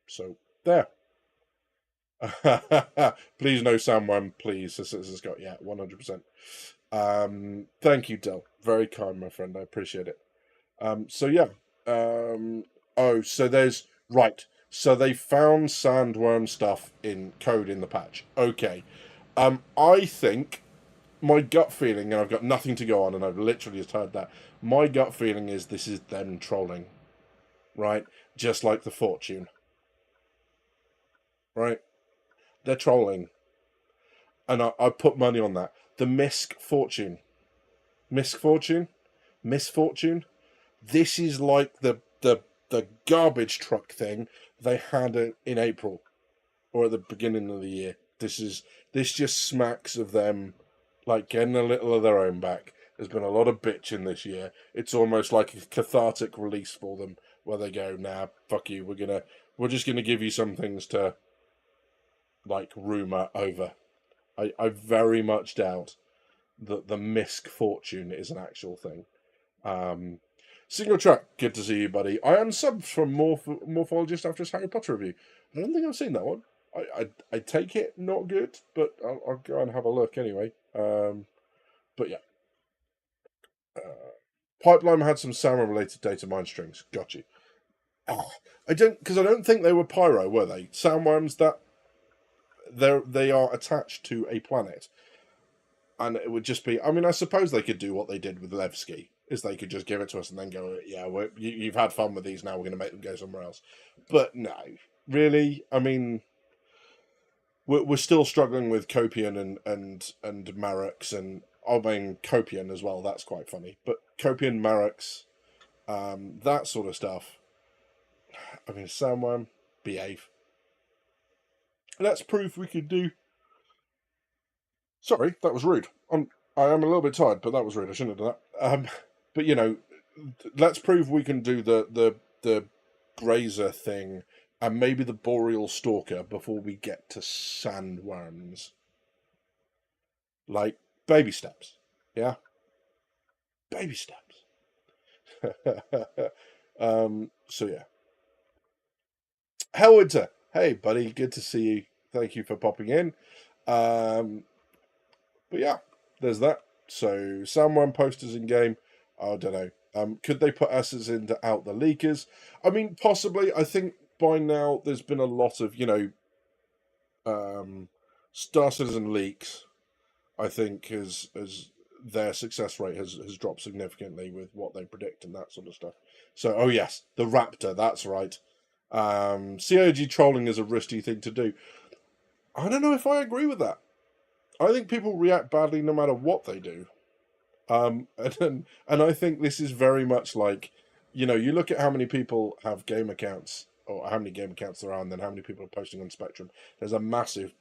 So, there. Please no Sam please. This got, yeah, 100%. Thank you, Del. Very kind, my friend. I appreciate it. Yeah. So there's, right. So they found sandworm stuff in code in the patch. Okay. I think my gut feeling, and I've got nothing to go on, and I've literally just heard that. My gut feeling is this is them trolling, right? Just like the Fortune, right? They're trolling, and I put money on that. The Misfortune. This is like the garbage truck thing they had in April or at the beginning of the year. This just smacks of them like getting a little of their own back. There's been a lot of bitching this year. It's almost like a cathartic release for them where they go, nah, fuck you, we're just gonna give you some things to like rumour over. I very much doubt that the misfortune is an actual thing. Single track, good to see you, buddy. I unsubbed from Morphologist after his Harry Potter review. I don't think I've seen that one. I take it not good, but I'll go and have a look anyway. But yeah. Pipeline had some salmon related data mine strings. Got you. I don't think they were pyro, were they? Sandworms that they are attached to a planet. And it would just be, I mean, I suppose they could do what they did with Levski, is they could just give it to us and then go, yeah, you've had fun with these, now we're going to make them go somewhere else. But no, really, I mean, we're still struggling with Copian and Marix, and I mean, Copian as well, that's quite funny. But Copian, Marix, that sort of stuff, I mean, Sandworm, behave. Let's prove we could do. Sorry, that was rude. I am a little bit tired, but that was rude. I shouldn't have done that. But let's prove we can do the grazer thing and maybe the boreal stalker before we get to sandworms. Like baby steps, yeah, baby steps. So yeah, Hellwinter. Hey, buddy, good to see you. Thank you for popping in. But yeah, there's that. So someone posters in game. I don't know. Could they put assets into out the leakers? I mean, possibly. I think by now there's been a lot of Star Citizen leaks. I think has their success rate has dropped significantly with what they predict and that sort of stuff. So, oh yes, the Raptor. That's right. COG trolling is a risky thing to do. I don't know if I agree with that. I think people react badly no matter what they do. And I think this is very much like, you look at how many people have game accounts, or how many game accounts there are, and then how many people are posting on Spectrum. There's a massive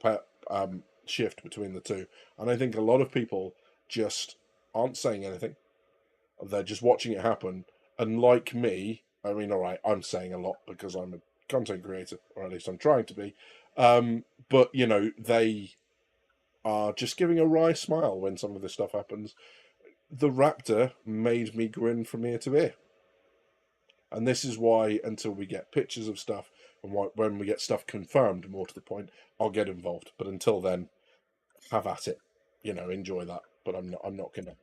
shift between the two, and I think a lot of people just aren't saying anything. They're just watching it happen, and like me, I mean, all right, I'm saying a lot because I'm a content creator, or at least I'm trying to be. But they are just giving a wry smile when some of this stuff happens. The Raptor made me grin from ear to ear. And this is why, until we get pictures of stuff, and when we get stuff confirmed, more to the point, I'll get involved. But until then, have at it. Enjoy that. But I'm not gonna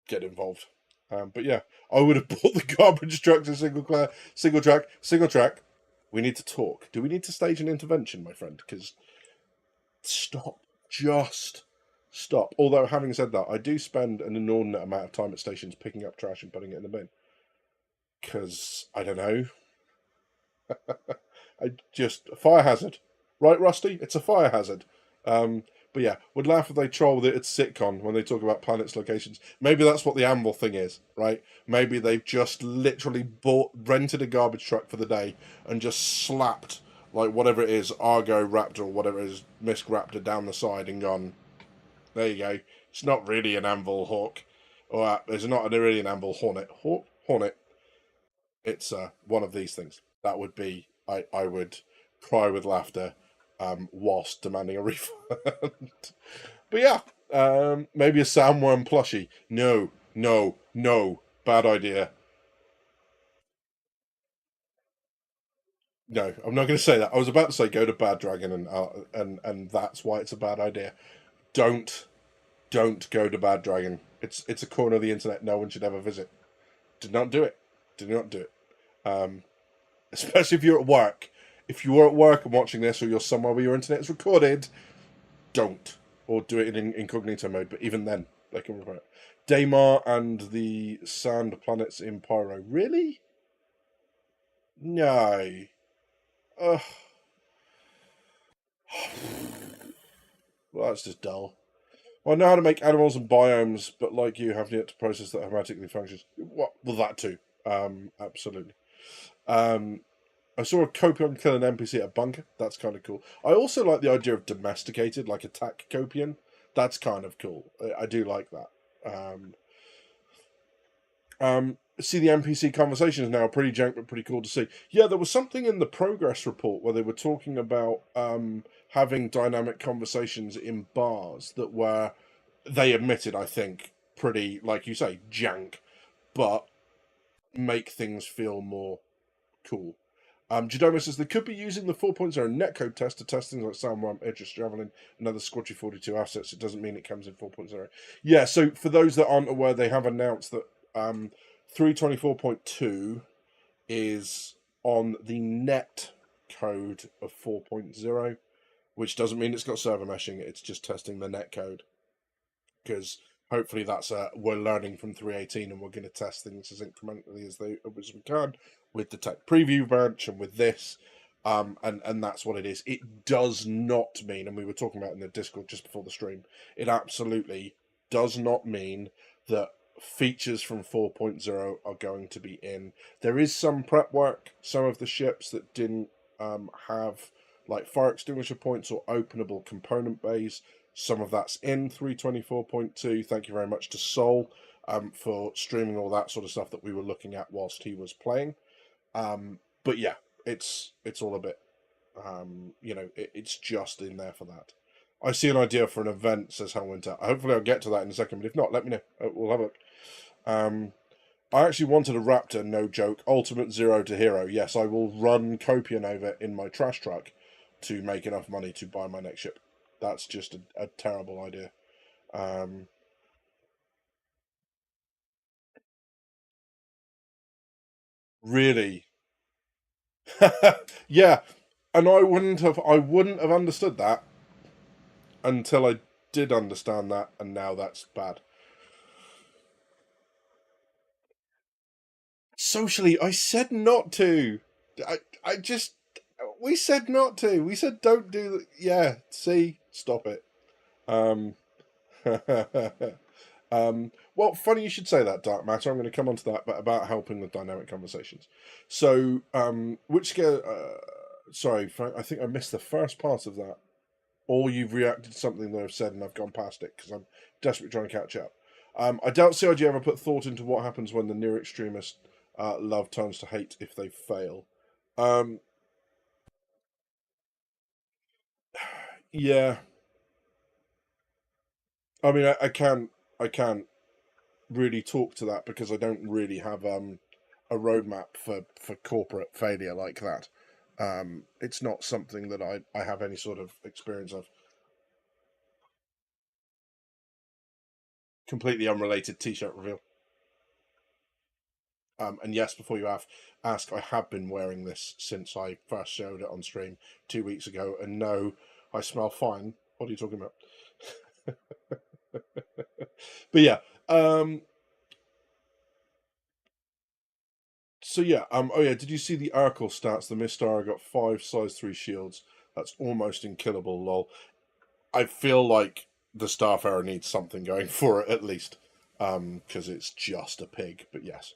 get involved. But yeah, I would have bought the garbage truck to single track. We need to talk. Do we need to stage an intervention, my friend? Because stop. Just stop. Although, having said that, I do spend an inordinate amount of time at stations picking up trash and putting it in the bin. Because, I don't know. Fire hazard. Right, Rusty? It's a fire hazard. But yeah, would laugh if they troll that it's Citizencon when they talk about planets' locations. Maybe that's what the Anvil thing is, right? Maybe they've just literally rented a garbage truck for the day and just slapped, like, whatever it is, Argo Raptor or whatever it is, Misk Raptor down the side and gone, there you go. It's not really an Anvil Hawk. Or it's not really an Anvil Hornet. Hornet. It's one of these things. That would be, I would cry with laughter whilst demanding a refund. But yeah, maybe a Sandworm plushie. No. Bad idea. No, I'm not going to say that. I was about to say go to Bad Dragon, and that's why it's a bad idea. Don't go to Bad Dragon. It's a corner of the internet no one should ever visit. Do not do it. Do not do it. Especially if you're at work. If you are at work and watching this, or you're somewhere where your internet's recorded, don't. Or do it in incognito mode. But even then, they can report it. Daymar and the sand planets in Pyro. Really? No. Ugh. Well, that's just dull. Well, I know how to make animals and biomes, but like you, have yet to process that automatically functions. Well, that too. Absolutely. I saw a Copion kill an NPC at a bunker. That's kind of cool. I also like the idea of domesticated, like attack Copion. That's kind of cool. I do like that. See, the NPC conversations now are pretty jank, but pretty cool to see. Yeah, there was something in the progress report where they were talking about having dynamic conversations in bars that were, they admitted, I think, pretty, like you say, jank, but make things feel more cool. Jadoma says they could be using the 4.0 netcode test to test things like Soundworm, Idris Javelin, and other Squatchy 42 assets. It doesn't mean it comes in 4.0. Yeah, so for those that aren't aware, they have announced that 324.2 is on the net code of 4.0, which doesn't mean it's got server meshing. It's just testing the net code, because hopefully that's we're learning from 3.18 and we're going to test things as incrementally as we can with the tech preview branch and with this. And that's what it is. It does not mean, and we were talking about in the Discord just before the stream, it absolutely does not mean that features from 4.0 are going to be in. There is some prep work. Some of the ships that didn't have like fire extinguisher points or openable component bays, some of that's in 324.2. Thank you very much to Sol for streaming all that sort of stuff that we were looking at whilst he was playing. But yeah, it's all a bit, it's just in there for that. I see an idea for an event, says Hellwinter. Hopefully I'll get to that in a second, but if not, let me know. We'll have a look. I actually wanted a Raptor, no joke. Ultimate zero to hero. Yes, I will run Copian over in my trash truck to make enough money to buy my next ship. That's just a terrible idea. Um, really, yeah. And I wouldn't have understood that until I did understand that, and now that's bad. Socially, I said not to. I just we said not to. We said don't do that. Yeah, see, stop it. Um, well, funny you should say that, Dark Matter. I'm going to come on to that, but about helping with dynamic conversations. So, which scare? Sorry, I think I missed the first part of that. Or you've reacted to something that I've said and I've gone past it because I'm desperately trying to catch up. I doubt CIG ever put thought into what happens when the near extremist love turns to hate if they fail. Um, yeah, I mean, I can't really talk to that because I don't really have a roadmap for corporate failure like that. It's not something that I have any sort of experience of. Completely unrelated T-shirt reveal. And yes, before you ask, I have been wearing this since I first showed it on stream 2 weeks ago, and no, I smell fine. What are you talking about? But yeah, so yeah, oh yeah, did you see the Urkel stats? The Mistara got 5 size 3 shields. That's almost unkillable. Lol. I feel like the Starfarer needs something going for it at least, because it's just a pig. But yes.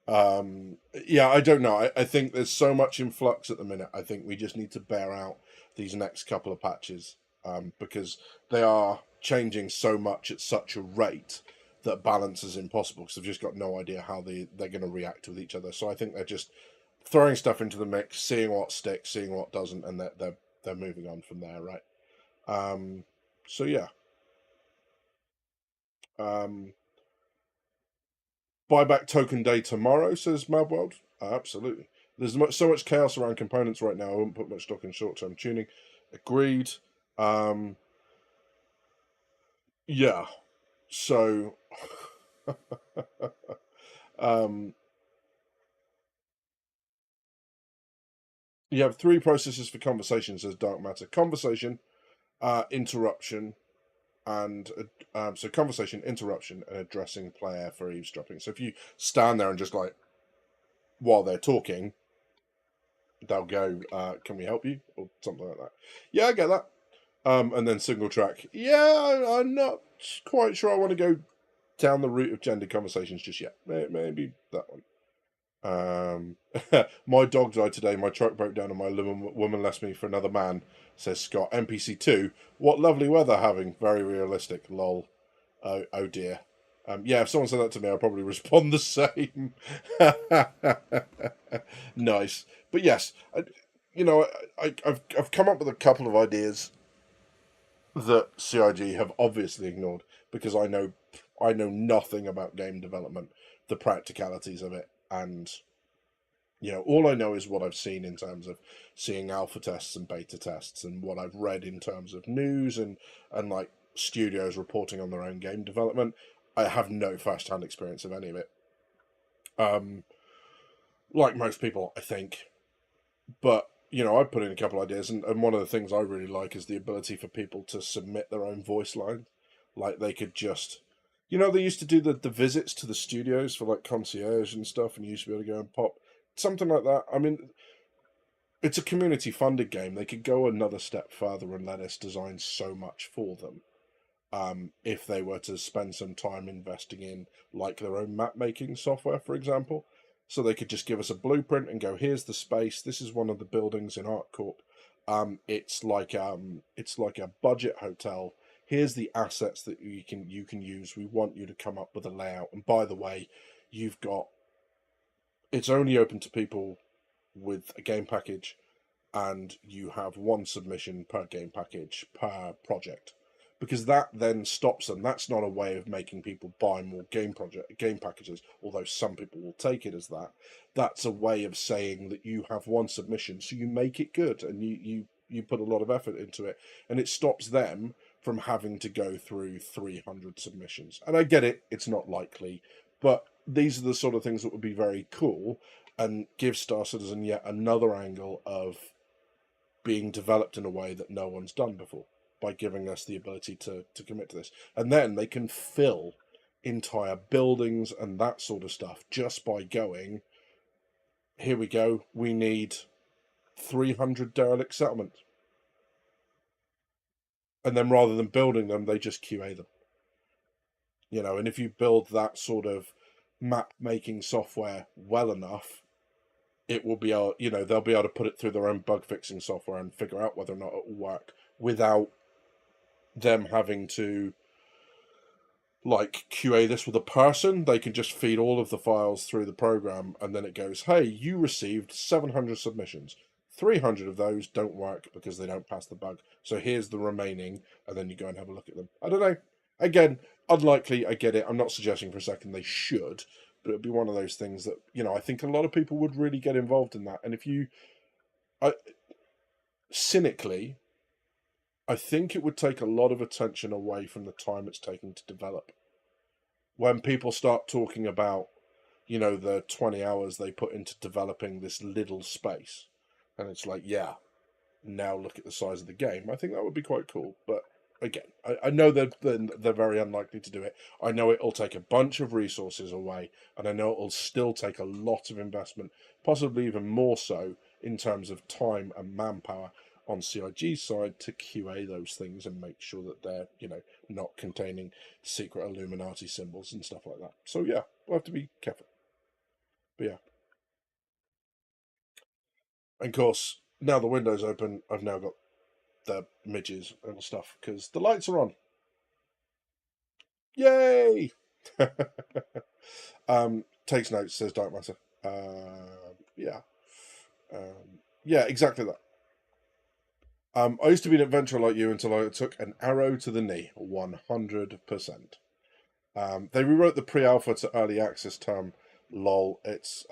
Yeah, I don't know. I think there's so much in flux at the minute. I think we just need to bear out these next couple of patches, because they are changing so much at such a rate that balance is impossible because they've just got no idea how they're going to react with each other. So I think they're just throwing stuff into the mix, seeing what sticks, seeing what doesn't, and they're moving on from there, right? Um, so yeah. Um, Buyback token day tomorrow, says Mabworld. Absolutely. There's so much chaos around components right now. I wouldn't put much stock in short term tuning. Agreed. Um, yeah. So, um, you have three processes for conversation, says Dark Matter. Conversation, interruption, and so conversation, interruption, and addressing player for eavesdropping. So if you stand there and just like while they're talking, they'll go, "Can we help you?" or something like that. Yeah, I get that. And then single track. Yeah, I'm not quite sure I want to go down the route of gender conversations just yet. Maybe that one. My dog died today. My truck broke down, and my woman left me for another man. Says Scott. NPC 2. What lovely weather having. Very realistic. Lol. Oh dear. Yeah, if someone said that to me, I'd probably respond the same. Nice, but yes, I've come up with a couple of ideas that CIG have obviously ignored because I know nothing about game development, the practicalities of it, and all I know is what I've seen in terms of seeing alpha tests and beta tests, and what I've read in terms of news and like studios reporting on their own game development. I have no first-hand experience of any of it. Um, like most people, I think, but I put in a couple ideas, and one of the things I really like is the ability for people to submit their own voice line. Like they could just, they used to do the visits to the studios for like concierge and stuff, and you used to be able to go and pop something like that. I mean, it's a community funded game. They could go another step further and let us design so much for them. If they were to spend some time investing in like their own map making software, for example. So they could just give us a blueprint and go, here's the space, this is one of the buildings in ArtCorp. It's like a budget hotel. Here's the assets that you can use. We want you to come up with a layout. And by the way, you've got it's only open to people with a game package, and you have one submission per game package per project, because that then stops them. That's not a way of making people buy more game packages, although some people will take it as that. That's a way of saying that you have one submission, so you make it good and you put a lot of effort into it, and it stops them from having to go through 300 submissions. And I get it, it's not likely, but these are the sort of things that would be very cool and give Star Citizen yet another angle of being developed in a way that no one's done before, by giving us the ability to commit to this. And then they can fill entire buildings and that sort of stuff just by going, here we go, we need 300 derelict settlements. And then rather than building them, they just QA them. And if you build that sort of map making software well enough, it will be able, they'll be able to put it through their own bug fixing software and figure out whether or not it will work without them having to QA this with a person. They can just feed all of the files through the program, and then it goes, hey, you received 700 submissions. 300 of those don't work because they don't pass the bug. So here's the remaining, and then you go and have a look at them. I don't know. Again, unlikely, I get it. I'm not suggesting for a second they should, but it'd be one of those things that, I think a lot of people would really get involved in that. And if you, cynically, I think it would take a lot of attention away from the time it's taking to develop. When people start talking about, the 20 hours they put into developing this little space, and it's like, yeah, now look at the size of the game. I think that would be quite cool. But again, I know that they're very unlikely to do it. I know it'll take a bunch of resources away, and I know it'll still take a lot of investment, possibly even more so in terms of time and manpower on CIG's side to QA those things and make sure that they're, not containing secret Illuminati symbols and stuff like that. So yeah, we'll have to be careful. But yeah. And of course, now the window's open, I've now got the midges and stuff because the lights are on. Yay! Takes notes, says Dark Matter. Yeah. Yeah, exactly that. I used to be an adventurer like you until I took an arrow to the knee, 100%. They rewrote the pre-alpha to early access term. Lol. It's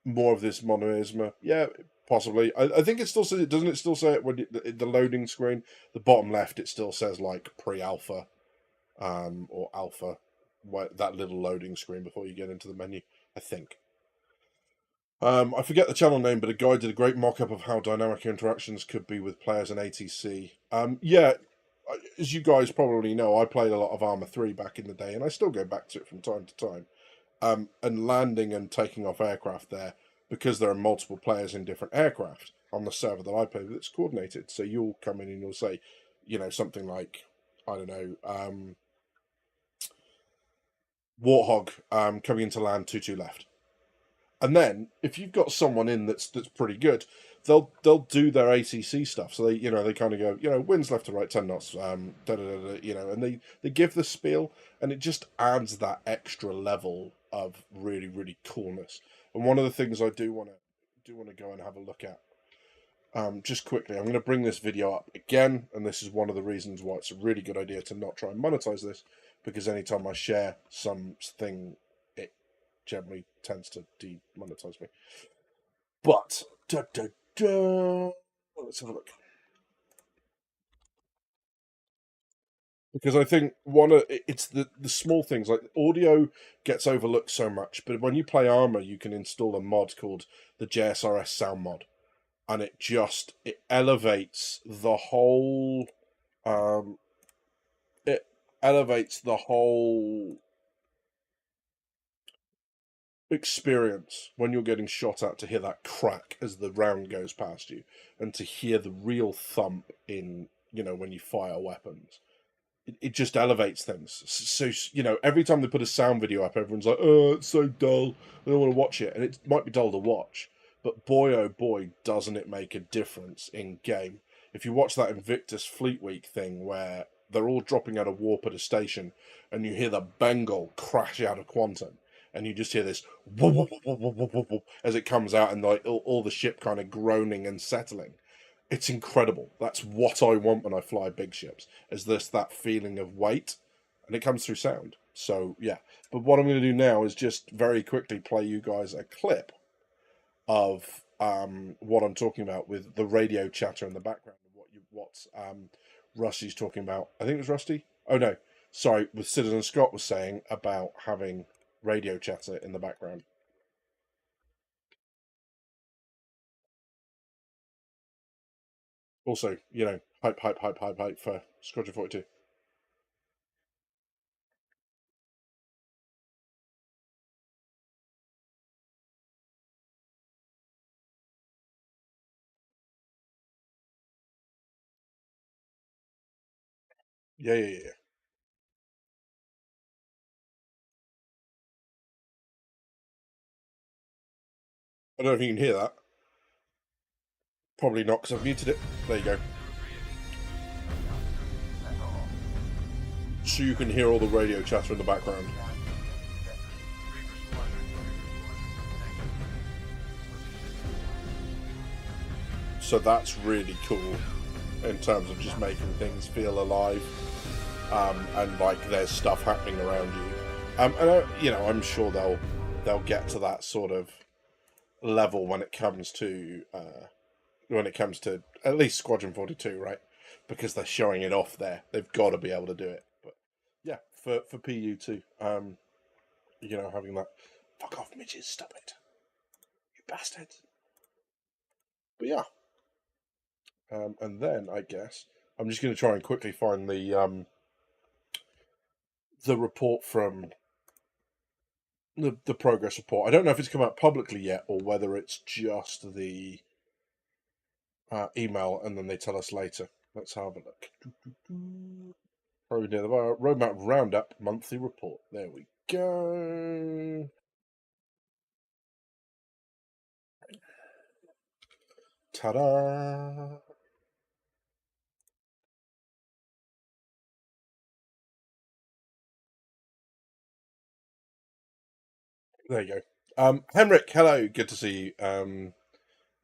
more of this monoism. Yeah, possibly. I think it still says it. Doesn't it still say it when the loading screen, the bottom left, it still says pre-alpha, or alpha, that little loading screen before you get into the menu. I think. I forget the channel name, but a guy did a great mock-up of how dynamic interactions could be with players in ATC. Yeah, as you guys probably know, I played a lot of Arma 3 back in the day, and I still go back to it from time to time. And landing and taking off aircraft there, because there are multiple players in different aircraft on the server that I play with, it's coordinated. So you'll come in and you'll say, something like, I don't know, Warthog coming into land 2-2 left. And then if you've got someone in that's pretty good, they'll do their ATC stuff. So they kind of go, winds left to right 10 knots, and they give the spiel, and it just adds that extra level of really, really coolness. And one of the things I do want to go and have a look at, just quickly, I'm going to bring this video up again, and this is one of the reasons why it's a really good idea to not try and monetize this, because anytime I share something, it generally tends to demonetize me. But let's have a look, because I think it's the small things, like audio gets overlooked so much, but when you play Arma, you can install a mod called the JSRS sound mod, and it elevates the whole experience when you're getting shot at, to hear that crack as the round goes past you, and to hear the real thump in when you fire weapons. It just elevates things. So every time they put a sound video up, everyone's like, oh, it's so dull, I don't want to watch it. And it might be dull to watch, but boy oh boy, doesn't it make a difference in game. If you watch that Invictus Fleet Week thing where they're all dropping out of warp at a station, and you hear the Bengal crash out of Quantum, and you just hear this whoop, whoop, whoop, whoop, whoop, whoop, as it comes out, and all the ship kind of groaning and settling. It's incredible. That's what I want when I fly big ships. Is this that feeling of weight, and it comes through sound. So yeah. But what I'm going to do now is just very quickly play you guys a clip of what I'm talking about with the radio chatter in the background and what Rusty's talking about. I think it was Rusty. Oh no, sorry. With Citizen Scott was saying about having radio chatter in the background. Also, hype, hype, hype, hype, hype for Squadron 42. Yeah, yeah, yeah. I don't know if you can hear that. Probably not because I've muted it. There you go. So you can hear all the radio chatter in the background. So that's really cool in terms of just making things feel alive, and like there's stuff happening around you. And I'm sure they'll get to that sort of level when it comes to at least Squadron 42, right? Because they're showing it off there. They've got to be able to do it. But yeah, for PU too, having that. Fuck off, midges! Stop it, you bastards! But yeah, and then I guess I'm just going to try and quickly find the report from the progress report. I don't know if it's come out publicly yet or whether it's just the email and then they tell us later. Let's have a look. Probably near the roadmap roundup monthly report. There we go. Ta-da! There you go. Henrik, hello. Good to see you.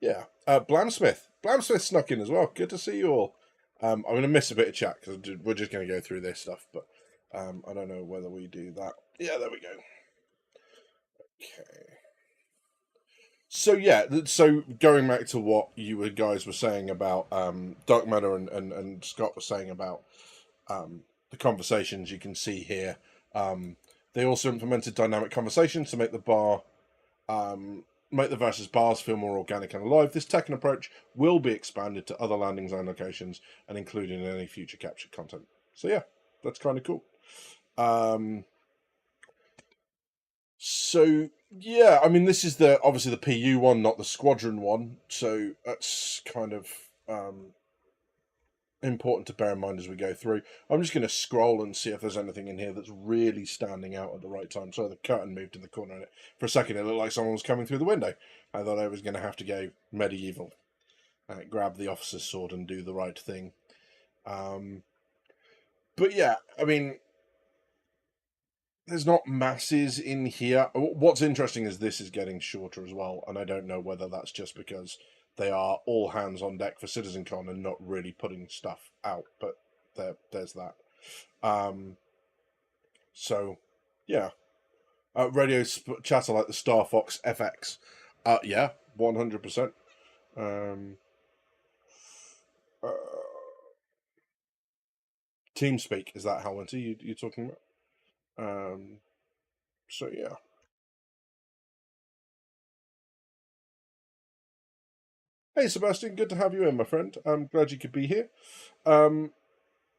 Yeah. Blamsmith. Blamsmith snuck in as well. Good to see you all. I'm going to miss a bit of chat because we're just going to go through this stuff, but I don't know whether we do that. Yeah, there we go. Okay. So yeah, so going back to what you guys were saying about Dark Matter and Scott was saying about the conversations you can see here. They also implemented dynamic conversations to make the versus bars feel more organic and alive. This tech and approach will be expanded to other landing zone locations and included in any future captured content. So yeah, that's kind of cool. So yeah, I mean, this is obviously the PU one, not the Squadron one. So that's kind of important to bear in mind as we go through. I'm just going to scroll and see if there's anything in here that's really standing out at the right time. So the curtain moved in the corner, and for a second it looked like someone was coming through the window. I thought I was going to have to go medieval, grab the officer's sword and do the right thing. But yeah, I mean, there's not masses in here. What's interesting is this is getting shorter as well, and I don't know whether that's just because they are all hands on deck for Citizencon and not really putting stuff out, but there's that. So, yeah. Radio chatter like the Star Fox FX. Yeah, 100%. TeamSpeak, is that how Winter you're talking about? So, yeah. Hey, Sebastian, good to have you in, my friend. I'm glad you could be here.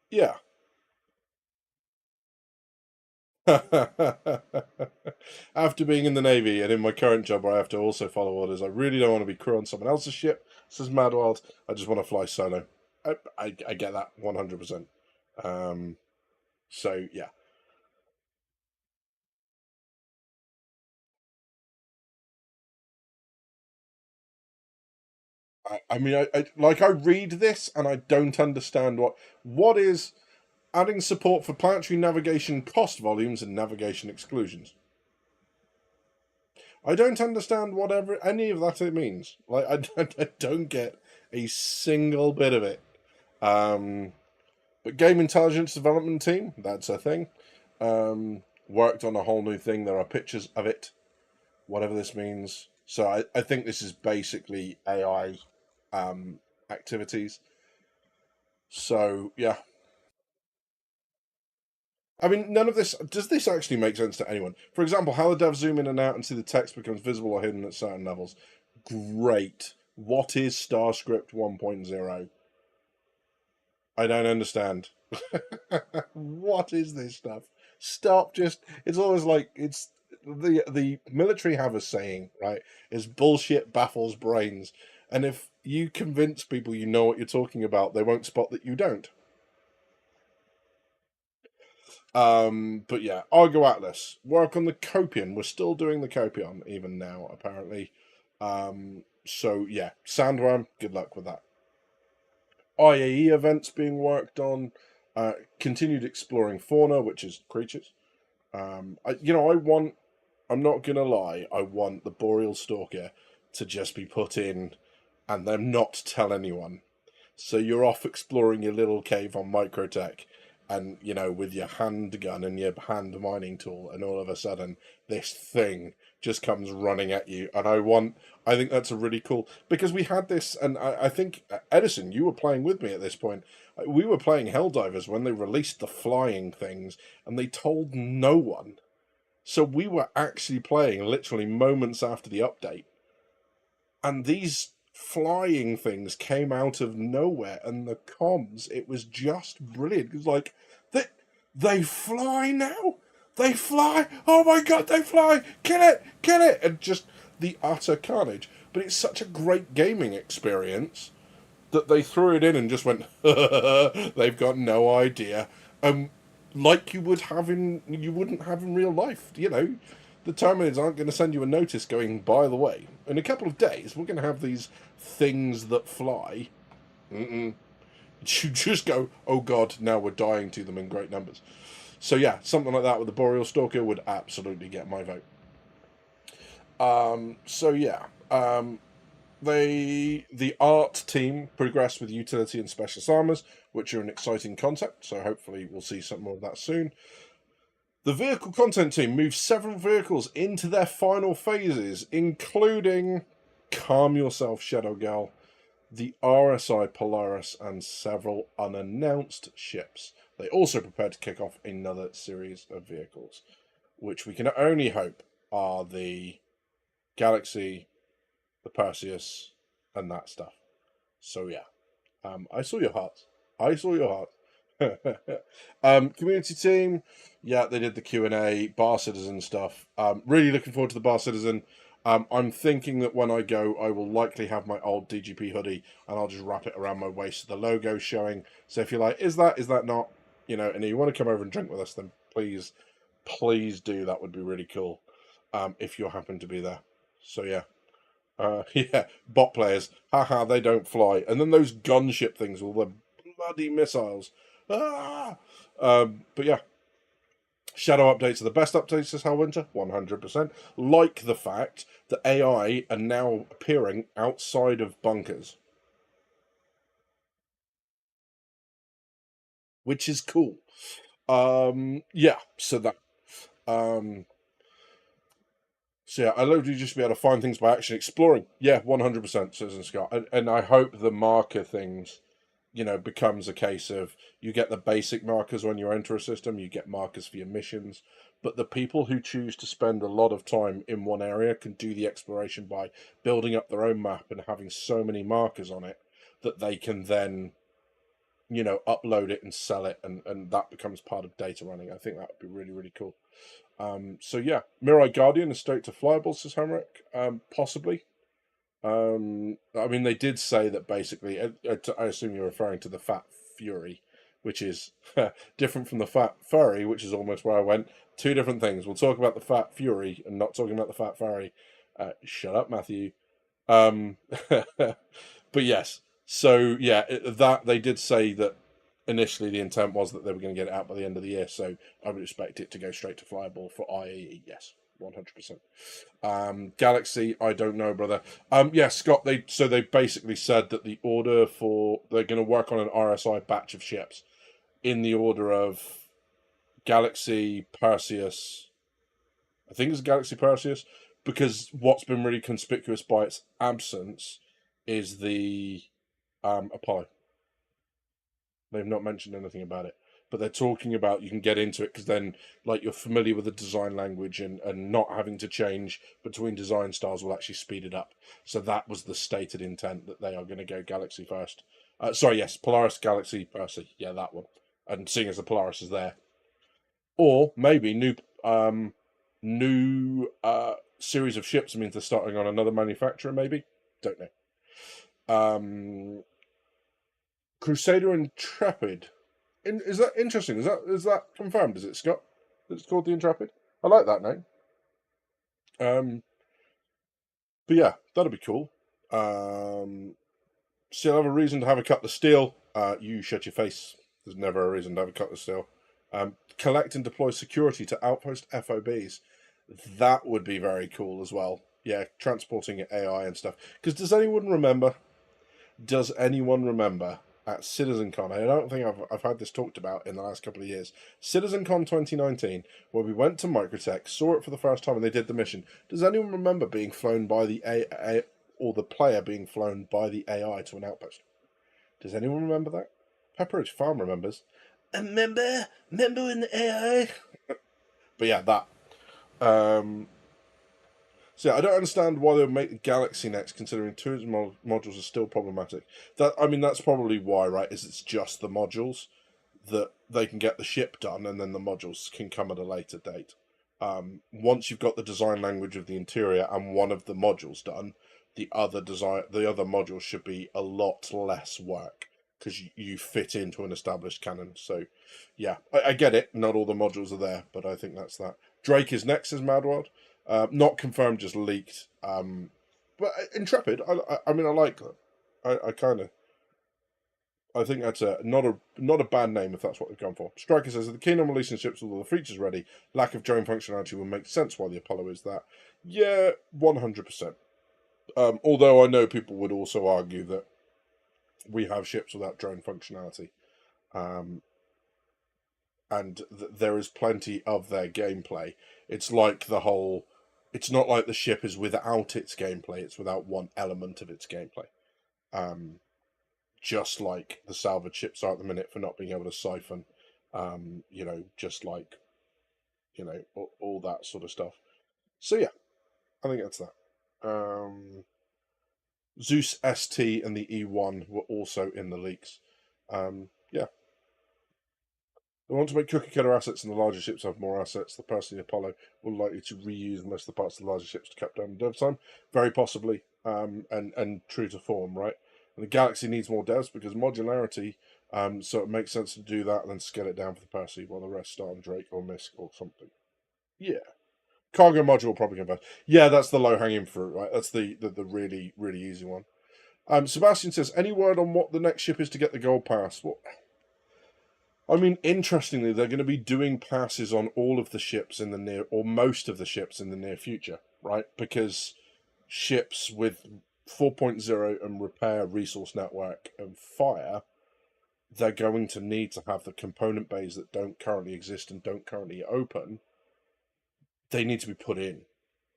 Yeah. After being in the Navy and in my current job where I have to also follow orders, I really don't want to be crew on someone else's ship. This is Mad Wild. I just want to fly solo. I get that 100%. So, yeah. I mean, I read this and I don't understand what is adding support for planetary navigation cost volumes and navigation exclusions. I don't understand whatever any of that it means. Like I don't get a single bit of it. But game intelligence development team, that's a thing. Worked on a whole new thing. There are pictures of it, whatever this means. So I think this is basically AI activities. So yeah, I mean, none of this does this actually make sense to anyone. For example, how the devs zoom in and out and see the text becomes visible or hidden at certain levels. Great. What is Starscript 1.0? I don't understand. What is this stuff? Stop just it's always like it's the military have a saying, right? Is bullshit baffles brains. And if you convince people you know what you're talking about, they won't spot that you don't. But yeah, Argo Atlas. Work on the Copion. We're still doing the Copion even now, apparently. So yeah, Sandworm, good luck with that. IAE events being worked on. Continued exploring fauna, which is creatures. I want. I'm not gonna lie. I want the Boreal Stalker to just be put in, and them not tell anyone. So you're off exploring your little cave on Microtech, and with your handgun and your hand mining tool, and all of a sudden this thing just comes running at you. And I think that's a really cool, because we had this, and I think Edison, you were playing with me at this point. We were playing Helldivers when they released the flying things, and they told no one. So we were actually playing literally moments after the update, and these flying things came out of nowhere, and the comms, it was just brilliant. It was like, they fly now? They fly? Oh my god, they fly! Kill it! And just the utter carnage. But it's such a great gaming experience that they threw it in and just went, they've got no idea. Like you wouldn't have in real life. The Terminators aren't going to send you a notice going, by the way, in a couple of days, we're going to have these things that fly. Mm-mm. You just go, oh god, now we're dying to them in great numbers. So yeah, something like that with the Boreal Stalker would absolutely get my vote. So yeah, the art team progressed with utility and specialist armors, which are an exciting concept. So hopefully we'll see some more of that soon. The vehicle content team moved several vehicles into their final phases, including Calm Yourself, Shadow Girl, the RSI Polaris, and several unannounced ships. They also prepared to kick off another series of vehicles, which we can only hope are the Galaxy, the Perseus, and that stuff. So yeah, I saw your heart. Community team, yeah, they did the Q&A, Bar Citizen stuff. Really looking forward to the Bar Citizen. I'm thinking that when I go, I will likely have my old DGP hoodie, and I'll just wrap it around my waist so the logo's showing. So if you're like, is that not, and you want to come over and drink with us, then please do. That would be really cool, if you happen to be there. So yeah. Yeah, bot players. Haha, they don't fly. And then those gunship things with the bloody missiles. Ah! But yeah. Shadow updates are the best updates this winter, 100%. Like the fact that AI are now appearing outside of bunkers. Which is cool. Yeah, so that... So yeah, I love to just be able to find things by actually exploring. Yeah, 100%, Citizen Scott. And I hope the marker things, becomes a case of you get the basic markers when you enter a system, you get markers for your missions, but the people who choose to spend a lot of time in one area can do the exploration by building up their own map and having so many markers on it that they can then, upload it and sell it, and that becomes part of data running. I think that would be really, really cool. So yeah, Mirai Guardian is straight to flyable, says Hamrick. Possibly. I mean, they did say that basically, I assume you're referring to the Fat Fury, which is different from the Fat Furry, which is almost where I went. Two different things. We'll talk about the Fat Fury and not talking about the Fat Furry. Shut up, Matthew. But yes. So yeah, that they did say that initially the intent was that they were going to get it out by the end of the year. So I would expect it to go straight to flyable for IAE. Yes. 100%. Galaxy, I don't know, brother. Yeah, Scott. They basically said that the order for they're going to work on an RSI batch of ships in the order of Galaxy, Perseus. I think it's Galaxy Perseus, because what's been really conspicuous by its absence is the Apollo. They've not mentioned anything about it, but they're talking about you can get into it because then, like, you're familiar with the design language, and not having to change between design styles will actually speed it up. So that was the stated intent, that they are going to go Galaxy first. Sorry, yes, Polaris, Galaxy, Percy. Yeah, that one. And seeing as the Polaris is there, or maybe new series of ships means they're starting on another manufacturer. Maybe, don't know. Crusader Intrepid. Is that interesting? Is that confirmed? Is it, Scott? It's called the Intrepid. I like that name. But yeah, that'll be cool. Still have a reason to have a cut the steel. You shut your face. There's never a reason to have a cut the steel. Collect and deploy security to outpost FOBs. That would be very cool as well. Yeah, transporting AI and stuff. Because does anyone remember? At Citizencon? I don't think I've had this talked about in the last couple of years. Citizencon 2019, where we went to Microtech, saw it for the first time, and they did the mission. Does anyone remember being flown by the AI, or the player being flown by the AI to an outpost? Does anyone remember that? Pepperidge Farm remembers. Remember in the AI. But yeah, that. So yeah, I don't understand why they would make the Galaxy next, considering tourism modules are still problematic. That's probably why, right? Is it's just the modules that they can get the ship done, and then the modules can come at a later date. Once you've got the design language of the interior and one of the modules done, the other modules should be a lot less work, because you fit into an established canon. So, yeah, I get it. Not all the modules are there, but I think that's that. Drake is next, as Madworld. Not confirmed, just leaked. But Intrepid, I mean, I like that. I think that's not a bad name if that's what they've gone for. Striker says that the keen on releasing ships with all the features ready, lack of drone functionality will make sense why the Apollo is that. Yeah, 100%. Although I know people would also argue that we have ships without drone functionality. And there is plenty of their gameplay. It's like it's not like the ship is without its gameplay, it's without one element of its gameplay. Just like the salvage ships are at the minute for not being able to siphon, just like, all that sort of stuff. So yeah, I think that's that. Zeus ST and the E1 were also in the leaks. Yeah. They want to make cookie cutter assets, and the larger ships have more assets. The person in the Apollo will likely to reuse most of the parts of the larger ships to cut down on dev time. Very possibly, and true to form, right? And the Galaxy needs more devs because modularity, so it makes sense to do that and then scale it down for the Percy while the rest start on Drake or Misk or something. Yeah. Cargo module probably going to. Yeah, that's the low hanging fruit, right? That's the really, really easy one. Sebastian says, any word on what the next ship is to get the gold pass? What? I mean, interestingly, they're going to be doing passes on all of the ships in the near, or most of the ships in the near future, right? Because ships with 4.0 and repair, resource network, and fire, they're going to need to have the component bays that don't currently exist and don't currently open. They need to be put in,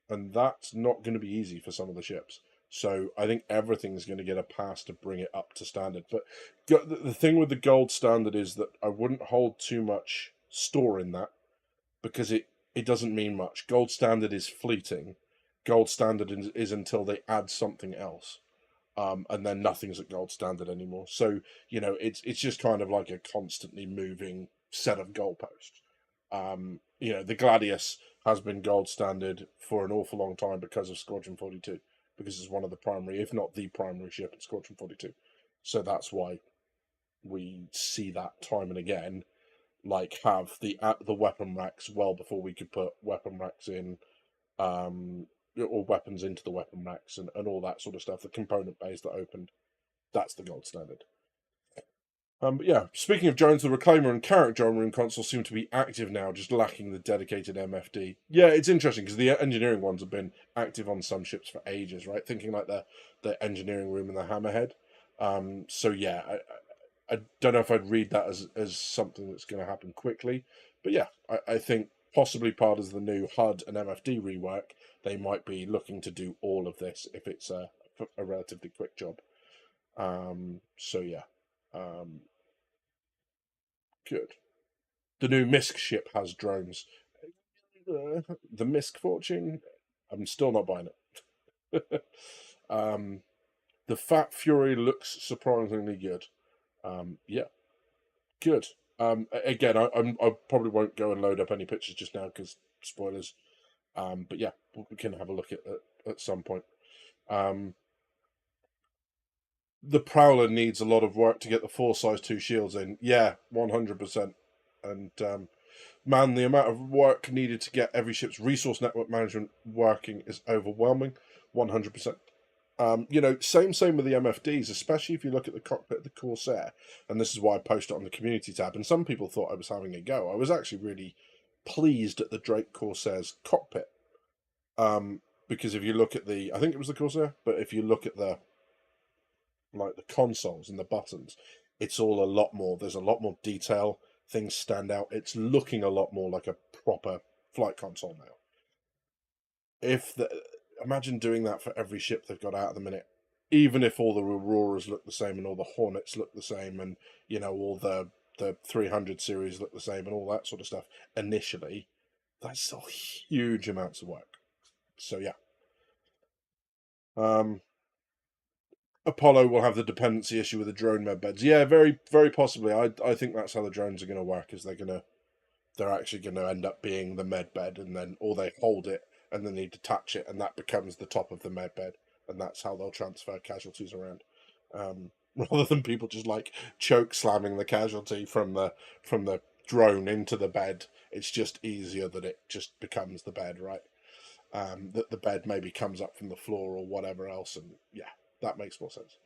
and that's not going to be easy for some of the ships. So I think everything's going to get a pass to bring it up to standard. But the thing with the gold standard is that I wouldn't hold too much store in that, because it doesn't mean much. Gold standard is fleeting. Gold standard is until they add something else. And then nothing's at gold standard anymore. So, it's just kind of like a constantly moving set of goalposts. The Gladius has been gold standard for an awful long time because of Squadron 42, because it's one of the primary, if not the primary ship in Squadron 42. So that's why we see that time and again, like, have the weapon racks well before we could put weapon racks in, or weapons into the weapon racks and all that sort of stuff. The component base that opened, that's the gold standard. But yeah, speaking of drones, the Reclaimer and Carrack drone room consoles seem to be active now, just lacking the dedicated MFD. Yeah, it's interesting because the engineering ones have been active on some ships for ages, right? Thinking like the engineering room and the Hammerhead. So yeah, I don't know if I'd read that as something that's going to happen quickly, but yeah, I think possibly part of the new HUD and MFD rework, they might be looking to do all of this if it's a relatively quick job. So yeah, um, good. The new Misk ship has drones. The Misk Fortune, I'm still not buying it. um, the Fat Fury looks surprisingly good. Yeah, good. Again, I probably won't go and load up any pictures just now because spoilers. But yeah, we can have a look at some point. Um, the Prowler needs a lot of work to get the 4 size 2 shields in. Yeah, 100%. And man, the amount of work needed to get every ship's resource network management working is overwhelming. 100%. Same with the MFDs, especially if you look at the cockpit of the Corsair. And this is why I posted it on the community tab. And some people thought I was having a go. I was actually really pleased at the Drake Corsair's cockpit. Because if you look at I think it was the Corsair, but if you look at the consoles and the buttons, it's all a lot more. There's a lot more detail. Things stand out. It's looking a lot more like a proper flight console now. Imagine doing that for every ship they've got out at the minute, even if all the Auroras look the same and all the Hornets look the same and all the 300 series look the same and all that sort of stuff. Initially, that's still huge amounts of work. So yeah. Apollo will have the dependency issue with the drone med beds. Yeah, very, very possibly. I think that's how the drones are going to work. Is they're actually going to end up being the med bed, and then or they hold it and then they detach it, and that becomes the top of the med bed, and that's how they'll transfer casualties around. Rather than people just like choke slamming the casualty from the drone into the bed, it's just easier that it just becomes the bed, right? That the bed maybe comes up from the floor or whatever else, and yeah, that makes more sense.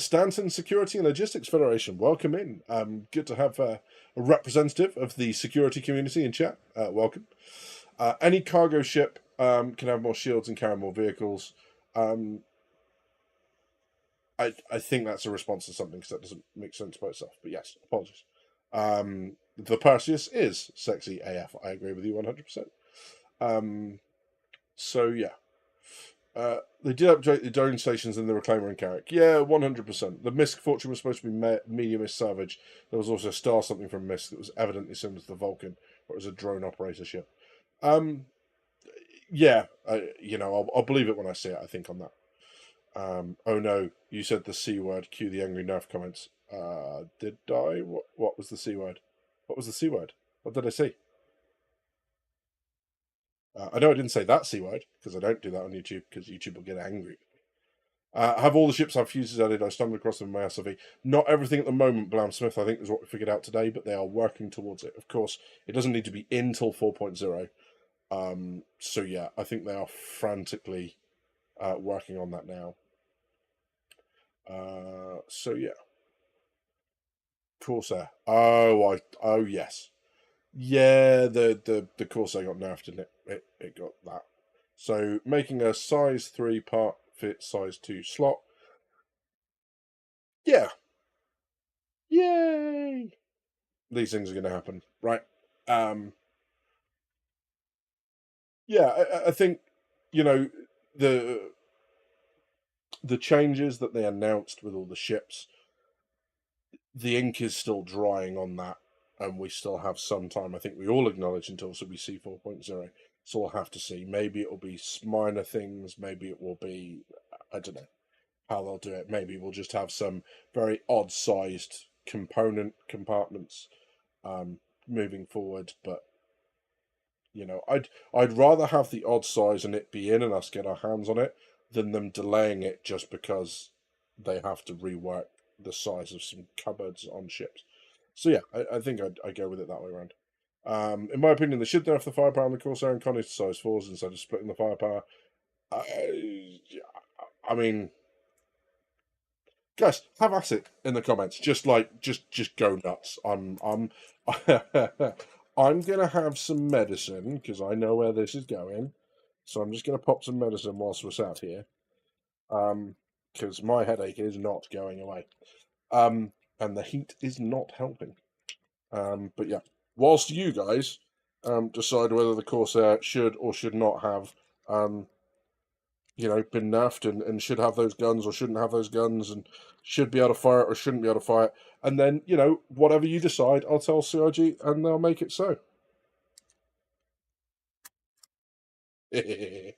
Stanton Security and Logistics Federation, welcome in. Good to have a representative of the security community in chat. Welcome. Any cargo ship can have more shields and carry more vehicles. I think that's a response to something because that doesn't make sense by itself. But yes, apologies. The Perseus is sexy AF. I agree with you 100%. So yeah. They did update the drone stations in the Reclaimer and Carrack. Yeah, 100%. The Misk Fortune was supposed to be mediumist savage. There was also a star something from Misk that was evidently similar to the Vulcan, but it was a drone operator ship. Yeah, I'll believe it when I see it, I think, on that. Oh no, you said the C word. Cue the angry nerf comments. Did I? What was the C word? What was the C word? What did I say? I know I didn't say that C word because I don't do that on YouTube because YouTube will get angry. Have all the ships have fuses added? I stumbled across them in my SRV. Not everything at the moment, Blam Smith, I think is what we figured out today, but they are working towards it. Of course, it doesn't need to be until 4.0. So yeah, I think they are frantically working on that now. So yeah. Corsair. Oh yes. Yeah, the Corsair got nerfed, didn't it? It got that. So making a size 3 part fit size 2 slot. Yeah. Yay! These things are going to happen, right? Yeah, I think the the changes that they announced with all the ships, the ink is still drying on that, and we still have some time. I think we all acknowledge until we see 4.0. So we'll have to see. Maybe it will be minor things. Maybe it will be, I don't know how they'll do it. Maybe we'll just have some very odd-sized compartments moving forward. But I'd rather have the odd size and it be in and us get our hands on it than them delaying it just because they have to rework the size of some cupboards on ships. So yeah, I think I'd go with it that way around. In my opinion, they should nerf the firepower on the Corsair and Connie to size 4s instead of splitting the firepower. I mean, Guys, have at it in the comments. Just go nuts. I'm gonna have some medicine because I know where this is going. So I'm just gonna pop some medicine whilst we're sat here. Because my headache is not going away. And the heat is not helping. But yeah, whilst you guys decide whether the Corsair should or should not have been nerfed and should have those guns or shouldn't have those guns and should be able to fire it or shouldn't be able to fire it. And then, whatever you decide, I'll tell CIG and they'll make it so. Hey,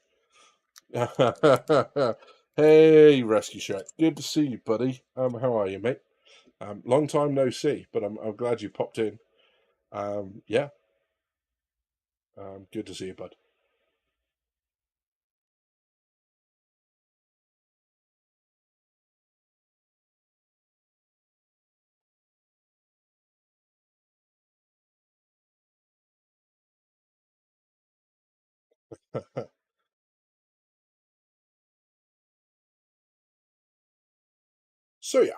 Rescue Shack. Good to see you, buddy. How are you, mate? Long time no see, but I'm glad you popped in. Yeah. Good to see you, bud. So yeah,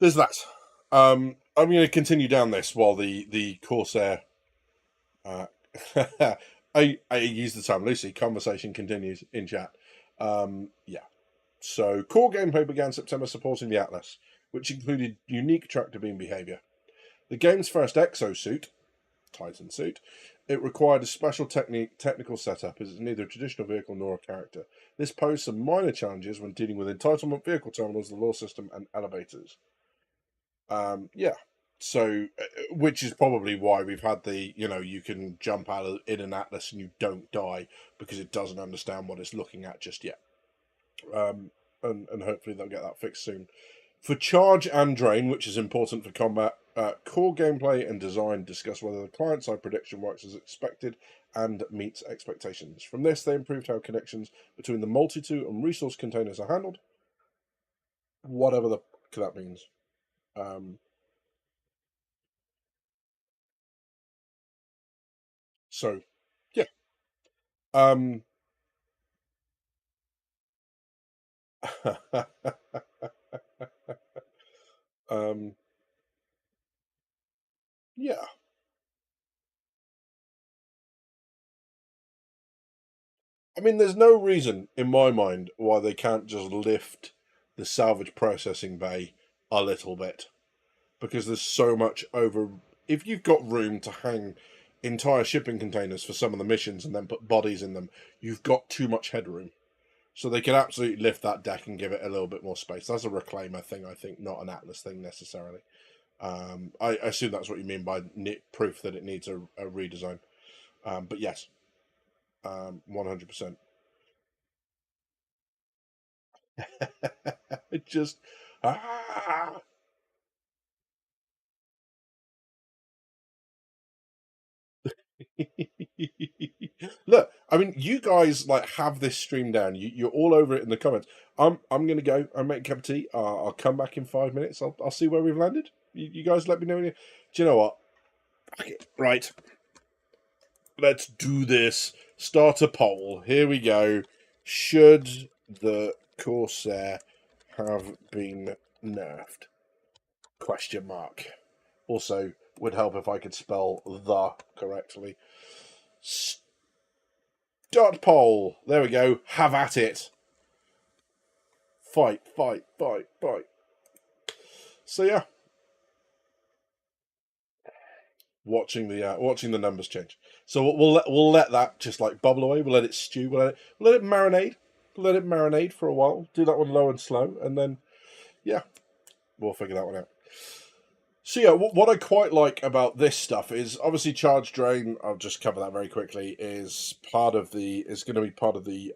there's that. I'm going to continue down this while the Corsair. Uh, I use the term loosely. Conversation continues in chat. Yeah. So core gameplay began September supporting the Atlas, which included unique tractor beam behavior. The game's first exosuit, Titan suit, it required a special technical setup as it's neither a traditional vehicle nor a character. This posed some minor challenges when dealing with entitlement vehicle terminals, the lore system, and elevators. Yeah. So, which is probably why we've had the, you can jump out in an Atlas and you don't die because it doesn't understand what it's looking at just yet. And hopefully they'll get that fixed soon. For charge and drain, which is important for combat, core gameplay and design discuss whether the client-side prediction works as expected and meets expectations. From this, they improved how connections between the multi-tool and resource containers are handled, whatever that means. So, yeah. um, yeah. I mean, there's no reason in my mind why they can't just lift the salvage processing bay a little bit because there's so much over. If you've got room to hang entire shipping containers for some of the missions and then put bodies in them, you've got too much headroom. So they could absolutely lift that deck and give it a little bit more space. That's a reclaimer thing, I think, not an Atlas thing necessarily. I assume that's what you mean by proof that it needs a redesign. But yes, 100%. It just ah. Look, I mean, you guys like have this stream down. You're all over it in the comments. I'm gonna go. I make a cup of tea. I'll come back in 5 minutes. I'll see where we've landed. You guys let me know. Do you know what? Right. Let's do this. Start a poll. Here we go. Should the Corsair have been nerfed? Question mark. Also, would help if I could spell the correctly. Start poll. There we go. Have at it. Fight, fight, fight, fight. So yeah, watching the numbers change. So we'll let that just like bubble away. We'll let it stew. We'll let it marinate. Let it marinate for a while. Do that one low and slow, and then yeah, we'll figure that one out. So yeah, what I quite like about this stuff is obviously charge drain. I'll just cover that very quickly. Is going to be part of the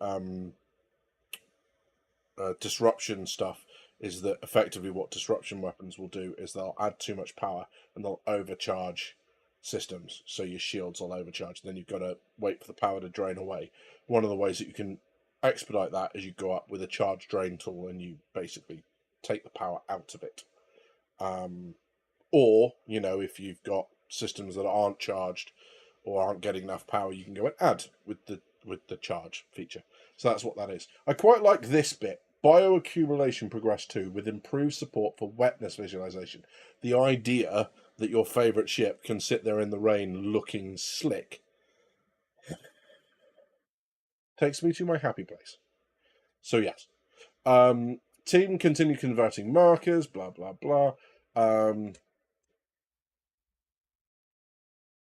disruption stuff. Is that effectively what disruption weapons will do? Is they'll add too much power and they'll overcharge systems, so your shields will overcharge. Then you've got to wait for the power to drain away. One of the ways that you can expedite that is you go up with a charge drain tool and you basically take the power out of it. Or if you've got systems that aren't charged or aren't getting enough power, you can go and add with the charge feature. So that's what that is. I quite like this bit Bioaccumulation progressed too, with improved support for wetness visualization. The idea that your favourite ship can sit there in the rain looking slick takes me to my happy place. So yes. Team continue converting markers, blah blah blah.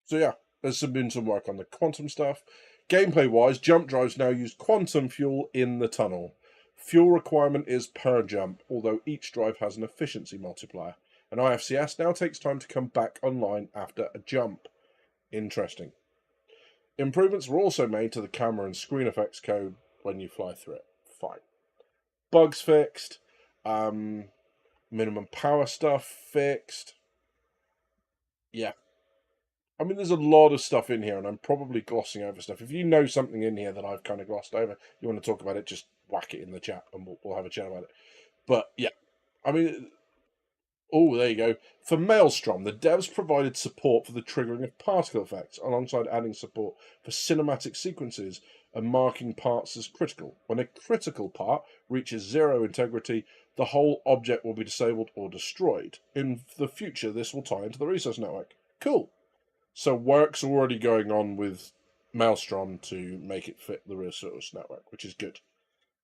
So yeah, there's been some work on the quantum stuff. Gameplay wise, jump drives now use quantum fuel in the tunnel. Fuel requirement is per jump, although each drive has an efficiency multiplier. And IFCS now takes time to come back online after a jump. Interesting. Improvements were also made to the camera and screen effects code when you fly through it. Fine. Bugs fixed. Minimum power stuff fixed. Yeah. I mean, there's a lot of stuff in here, and I'm probably glossing over stuff. If you know something in here that I've kind of glossed over, you want to talk about it, just whack it in the chat, and we'll have a chat about it. But yeah, I mean, oh, there you go. For Maelstrom, the devs provided support for the triggering of particle effects, alongside adding support for cinematic sequences and marking parts as critical. When a critical part reaches zero integrity, the whole object will be disabled or destroyed. In the future, this will tie into the resource network. Cool. So work's already going on with Maelstrom to make it fit the resource network, which is good.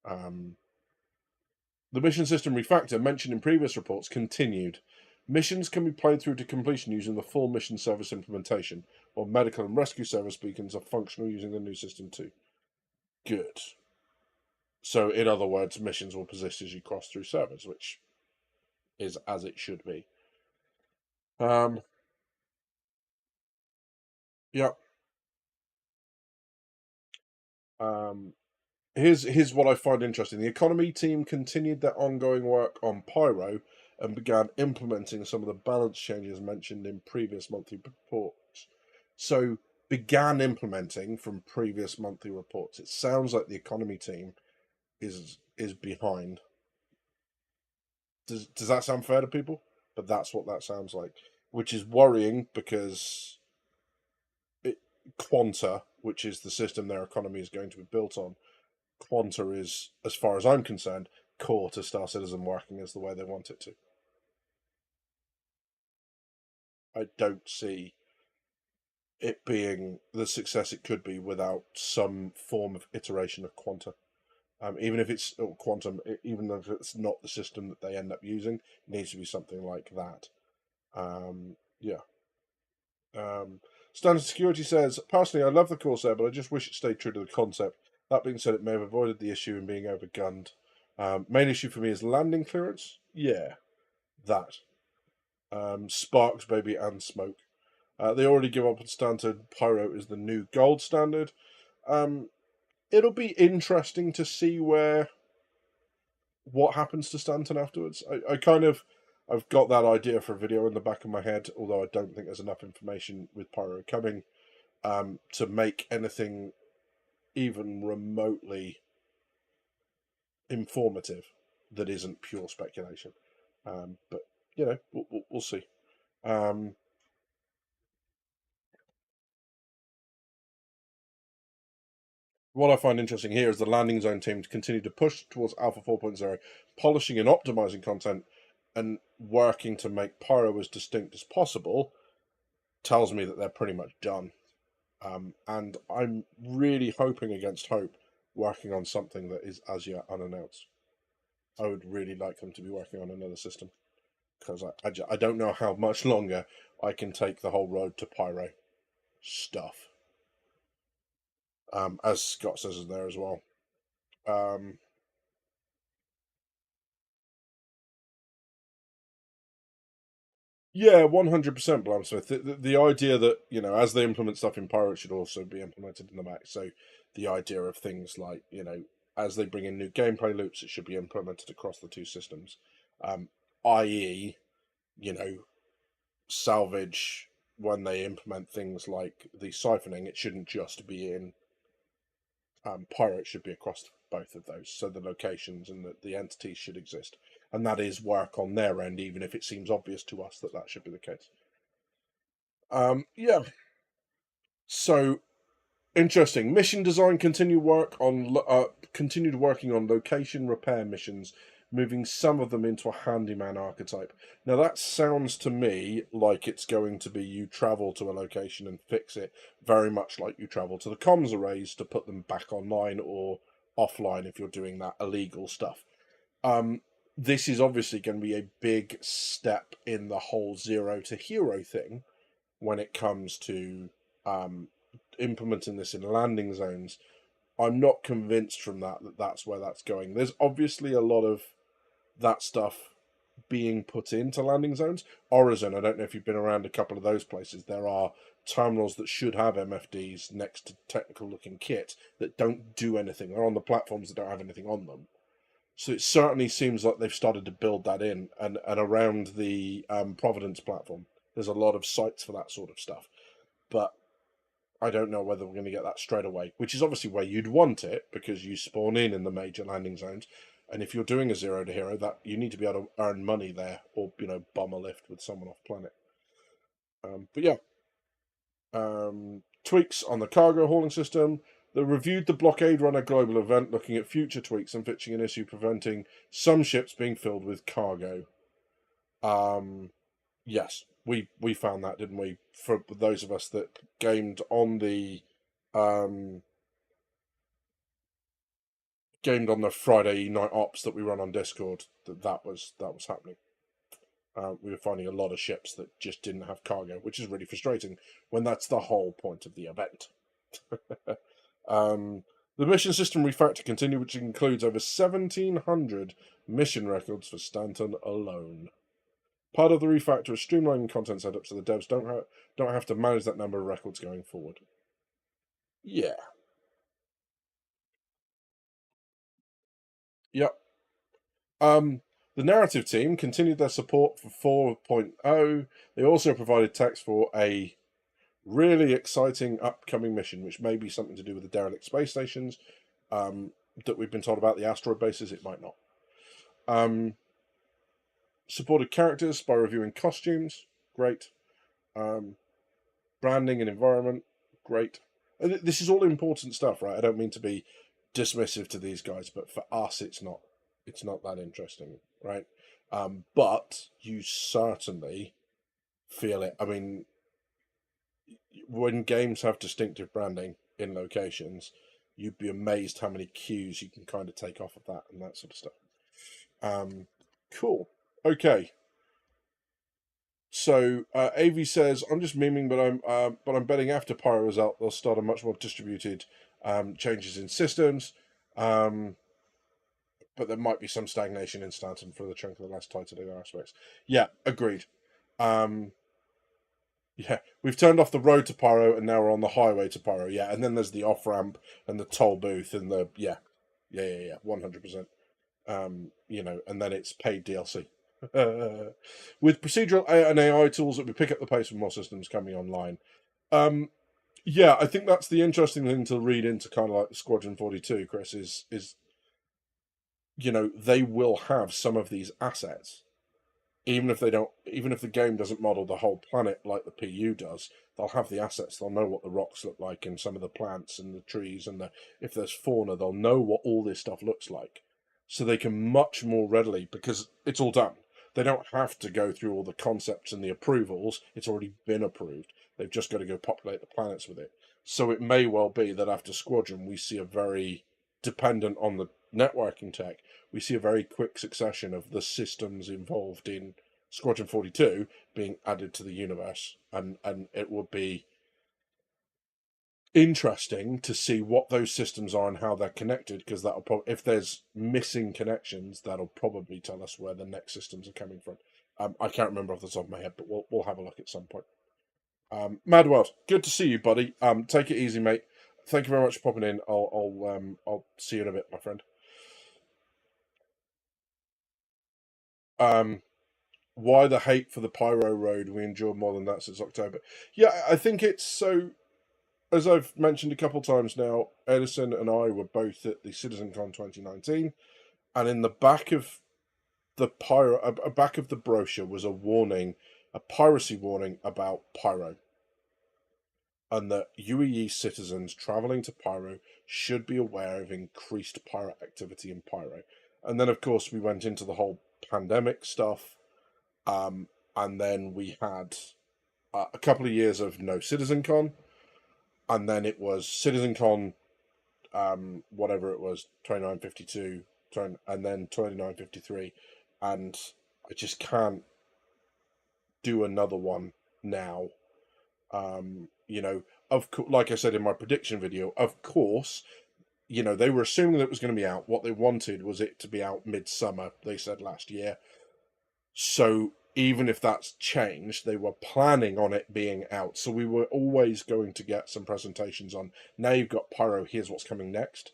The mission system refactor mentioned in previous reports continued. Missions can be played through to completion using the full mission service implementation, while medical and rescue service beacons are functional using the new system too. Good. So, in other words, missions will persist as you cross through servers, which is as it should be. Yeah. Here's what I find interesting. The economy team continued their ongoing work on Pyro and began implementing some of the balance changes mentioned in previous monthly reports. So began implementing from previous monthly reports. It sounds like the economy team is behind. Does that sound fair to people? But that's what that sounds like, which is worrying because Quanta, which is the system their economy is going to be built on, Quanta is, as far as I'm concerned, core to Star Citizen working as the way they want it to. I don't see it being the success it could be without some form of iteration of Quanta. Even if it's Quantum, even if it's not the system that they end up using, it needs to be something like that. Yeah. Standard Security says, personally, I love the Corsair, but I just wish it stayed true to the concept. That being said, it may have avoided the issue in being overgunned. Main issue for me is landing clearance. Yeah, that. Sparks, baby, and smoke. They already give up on standard. Pyro is the new gold standard. It'll be interesting to see what happens to Stanton afterwards. I've got that idea for a video in the back of my head, although I don't think there's enough information with Pyro coming to make anything even remotely informative that isn't pure speculation. But you know, we'll see. What I find interesting here is the landing zone team continue to push towards Alpha 4.0, polishing and optimizing content and working to make Pyro as distinct as possible. Tells me that they're pretty much done. And I'm really hoping against hope, working on something that is as yet unannounced. I would really like them to be working on another system, because I don't know how much longer I can take the whole road to Pyro stuff. As Scott says in there as well. Yeah, 100% Blamsmith. The idea that, you know, as they implement stuff in Pyro, it should also be implemented in the Mac. So the idea of things like, you know, as they bring in new gameplay loops, it should be implemented across the two systems. I.e., you know, salvage, when they implement things like the siphoning, it shouldn't just be in Pyro, it should be across both of those. So the locations and the entities should exist. And that is work on their end, even if it seems obvious to us that that should be the case. Yeah. So Interesting. Mission design continued working on location repair missions, moving some of them into a handyman archetype. Now that sounds to me like it's going to be you travel to a location and fix it, very much like you travel to the comms arrays to put them back online or offline if you're doing that illegal stuff. This is obviously going to be a big step in the whole zero to hero thing when it comes to implementing this in landing zones. I'm not convinced from that that's where that's going. There's obviously a lot of that stuff being put into landing zones. Horizon, I don't know if you've been around a couple of those places. There are terminals that should have MFDs next to technical looking kit that don't do anything. They're on the platforms that don't have anything on them. So it certainly seems like they've started to build that in, and around the Providence platform, there's a lot of sites for that sort of stuff. But I don't know whether we're going to get that straight away, which is obviously where you'd want it because you spawn in the major landing zones. And if you're doing a zero to hero, that you need to be able to earn money there, or bomb a lift with someone off planet. But yeah, tweaks on the cargo hauling system. They reviewed the blockade runner global event, looking at future tweaks and fixing an issue preventing some ships being filled with cargo. Yes, we found that, didn't we? For those of us that gamed on the Friday night ops that we run on Discord, that was happening. We were finding a lot of ships that just didn't have cargo, which is really frustrating when that's the whole point of the event. The mission system refactor continued, which includes over 1,700 mission records for Stanton alone. Part of the refactor is streamlining content setup so the devs don't have to manage that number of records going forward. Yeah. Yep. The narrative team continued their support for 4.0. They also provided text for a really exciting upcoming mission, which may be something to do with the derelict space stations that we've been told about, the asteroid bases. It might not. Supported characters by reviewing costumes. Great. Branding and environment. Great. This is all important stuff, right? I don't mean to be dismissive to these guys, but for us, it's not that interesting, right? But you certainly feel it. I mean, when games have distinctive branding in locations, you'd be amazed how many cues you can kind of take off of that and that sort of stuff. Cool. Okay. So Avi says, "I'm just memeing, but I'm betting after Pyro is out, they'll start a much more distributed changes in systems. But there might be some stagnation in Stanton for the chunk of the last tied to the aspects." Yeah, agreed. Yeah, we've turned off the road to Pyro and now we're on the highway to Pyro. Yeah, and then there's the off ramp and the toll booth and the 100%. And then it's paid DLC. With procedural and AI tools that we pick up the pace with more systems coming online. Yeah, I think that's the interesting thing to read into kind of like Squadron 42, Chris, is they will have some of these assets. Even if the game doesn't model the whole planet like the PU does, they'll have the assets. They'll know what the rocks look like and some of the plants and the trees and if there's fauna, they'll know what all this stuff looks like. So they can much more readily, because it's all done. They don't have to go through all the concepts and the approvals. It's already been approved. They've just got to go populate the planets with it. So it may well be that after Squadron, we see a very dependent on the networking tech. We see a very quick succession of the systems involved in Squadron 42 being added to the universe, and it would be interesting to see what those systems are and how they're connected, because that'll probably, if there's missing connections, that'll probably tell us where the next systems are coming from. I can't remember off the top of my head, but we'll have a look at some point. Mad World, good to see you, buddy. Take it easy, mate. Thank you very much for popping in. I'll see you in a bit, my friend. Why the hate for the Pyro Road? We enjoyed more than that since October. Yeah, I think it's so. As I've mentioned a couple times now, Edison and I were both at the Citizencon 2019, and in the back of the back of the brochure was a warning, a piracy warning about Pyro. and that UEE citizens travelling to Pyro should be aware of increased pirate activity in Pyro. And then, of course, we went into the whole pandemic stuff, and then we had a couple of years of no Citizencon, and then it was Citizencon, whatever it was, 2952, and then 2953, and I just can't do another one now. Like I said in my prediction video, of course, they were assuming that it was going to be out. What they wanted was it to be out midsummer, they said last year. So even if that's changed, they were planning on it being out. So we were always going to get some presentations on, now you've got Pyro, here's what's coming next.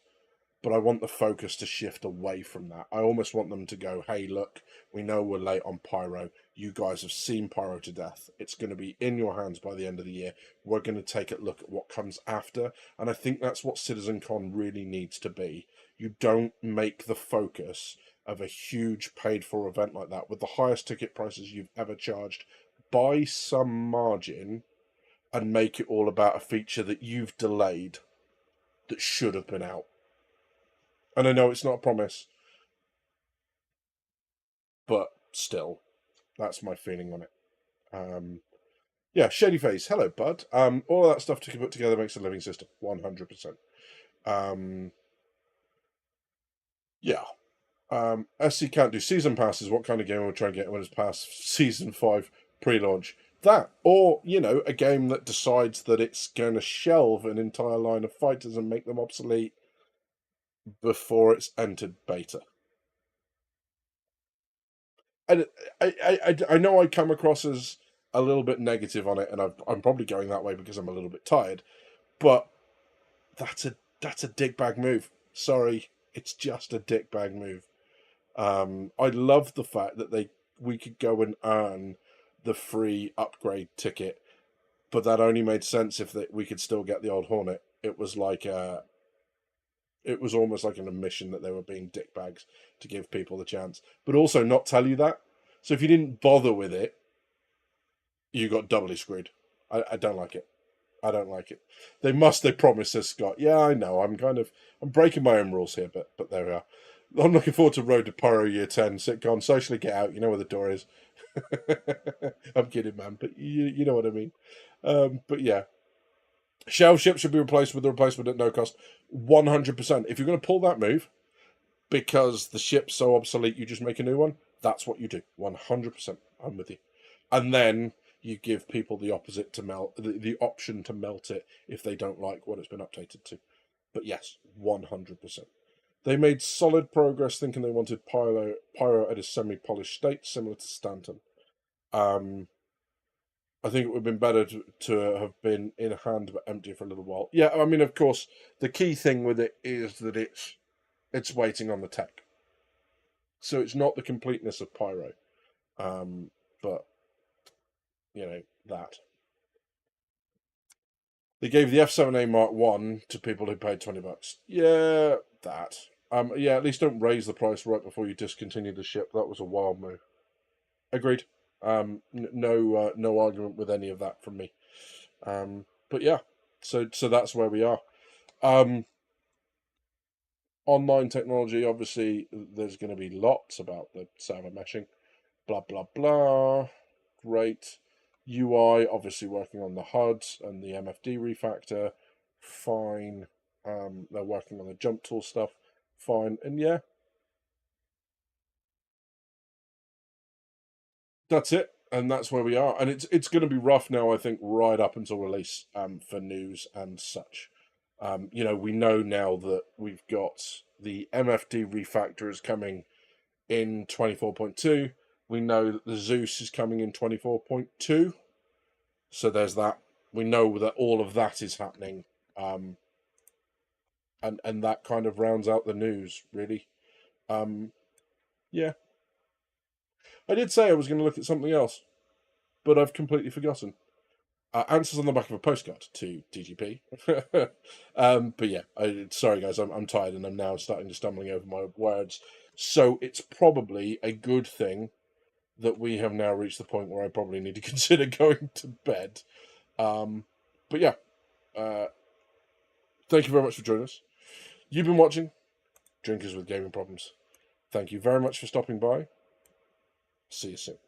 But I want the focus to shift away from that. I almost want them to go, hey, look, we know we're late on Pyro. You guys have seen Pyro to death. It's going to be in your hands by the end of the year. We're going to take a look at what comes after. And I think that's what Citizencon really needs to be. You don't make the focus of a huge paid-for event like that with the highest ticket prices you've ever charged by some margin and make it all about a feature that you've delayed that should have been out. And I know it's not a promise, but still, that's my feeling on it. Yeah, Shady Face, hello, bud. All of that stuff to put together makes a living system, 100%. Yeah. SC can't do season passes. What kind of game will try and get when it's past season 5 pre-launch? That, or, a game that decides that it's going to shelve an entire line of fighters and make them obsolete before it's entered beta. And I know I come across as a little bit negative on it, and I'm probably going that way because I'm a little bit tired. But that's a dickbag move. Sorry, it's just a dickbag move. I love the fact that we could go and earn the free upgrade ticket, but that only made sense if we could still get the old Hornet. It was almost like an admission that they were being dickbags to give people the chance, but also not tell you that. So if you didn't bother with it, you got doubly screwed. I don't like it. I don't like it. They promised us, Scott. Yeah, I know. I'm breaking my own rules here, but there we are. I'm looking forward to Road to Pyro Year 10. Sitcom, socially get out. You know where the door is. I'm kidding, man, but you know what I mean. But yeah. Shell ship should be replaced with a replacement at no cost. 100%. If you're going to pull that move, because the ship's so obsolete, you just make a new one, that's what you do. 100%. I'm with you. And then you give people the opposite to melt, the option to melt it if they don't like what it's been updated to. But yes, 100%. They made solid progress thinking they wanted Pyro at a semi-polished state, similar to Stanton. I think it would have been better to have been in hand but empty for a little while. Yeah, I mean, of course, the key thing with it is that it's waiting on the tech. So it's not the completeness of Pyro. But, that. They gave the F7A Mark 1 to people who paid $20. Yeah, that. Yeah, at least don't raise the price right before you discontinue the ship. That was a wild move. Agreed. No argument with any of that from me. But yeah, so that's where we are. Online technology, obviously, there's going to be lots about the server meshing. Blah, blah, blah. Great. UI, obviously working on the HUDs and the MFD refactor. Fine. They're working on the jump tool stuff. Fine. And yeah, that's it. And that's where we are. And it's going to be rough now, I think, right up until release for news and such. We know now that we've got the MFD refactor is coming in 24.2. We know that the Zeus is coming in 24.2. So there's that. We know that all of that is happening. And that kind of rounds out the news, really. Yeah. I did say I was going to look at something else, but I've completely forgotten. Answers on the back of a postcard to DGP. But yeah, sorry guys, I'm tired and I'm now starting to stumbling over my words. So it's probably a good thing that we have now reached the point where I probably need to consider going to bed. But yeah, Thank you very much for joining us. You've been watching Drinkers with Gaming Problems. Thank you very much for stopping by. See you soon.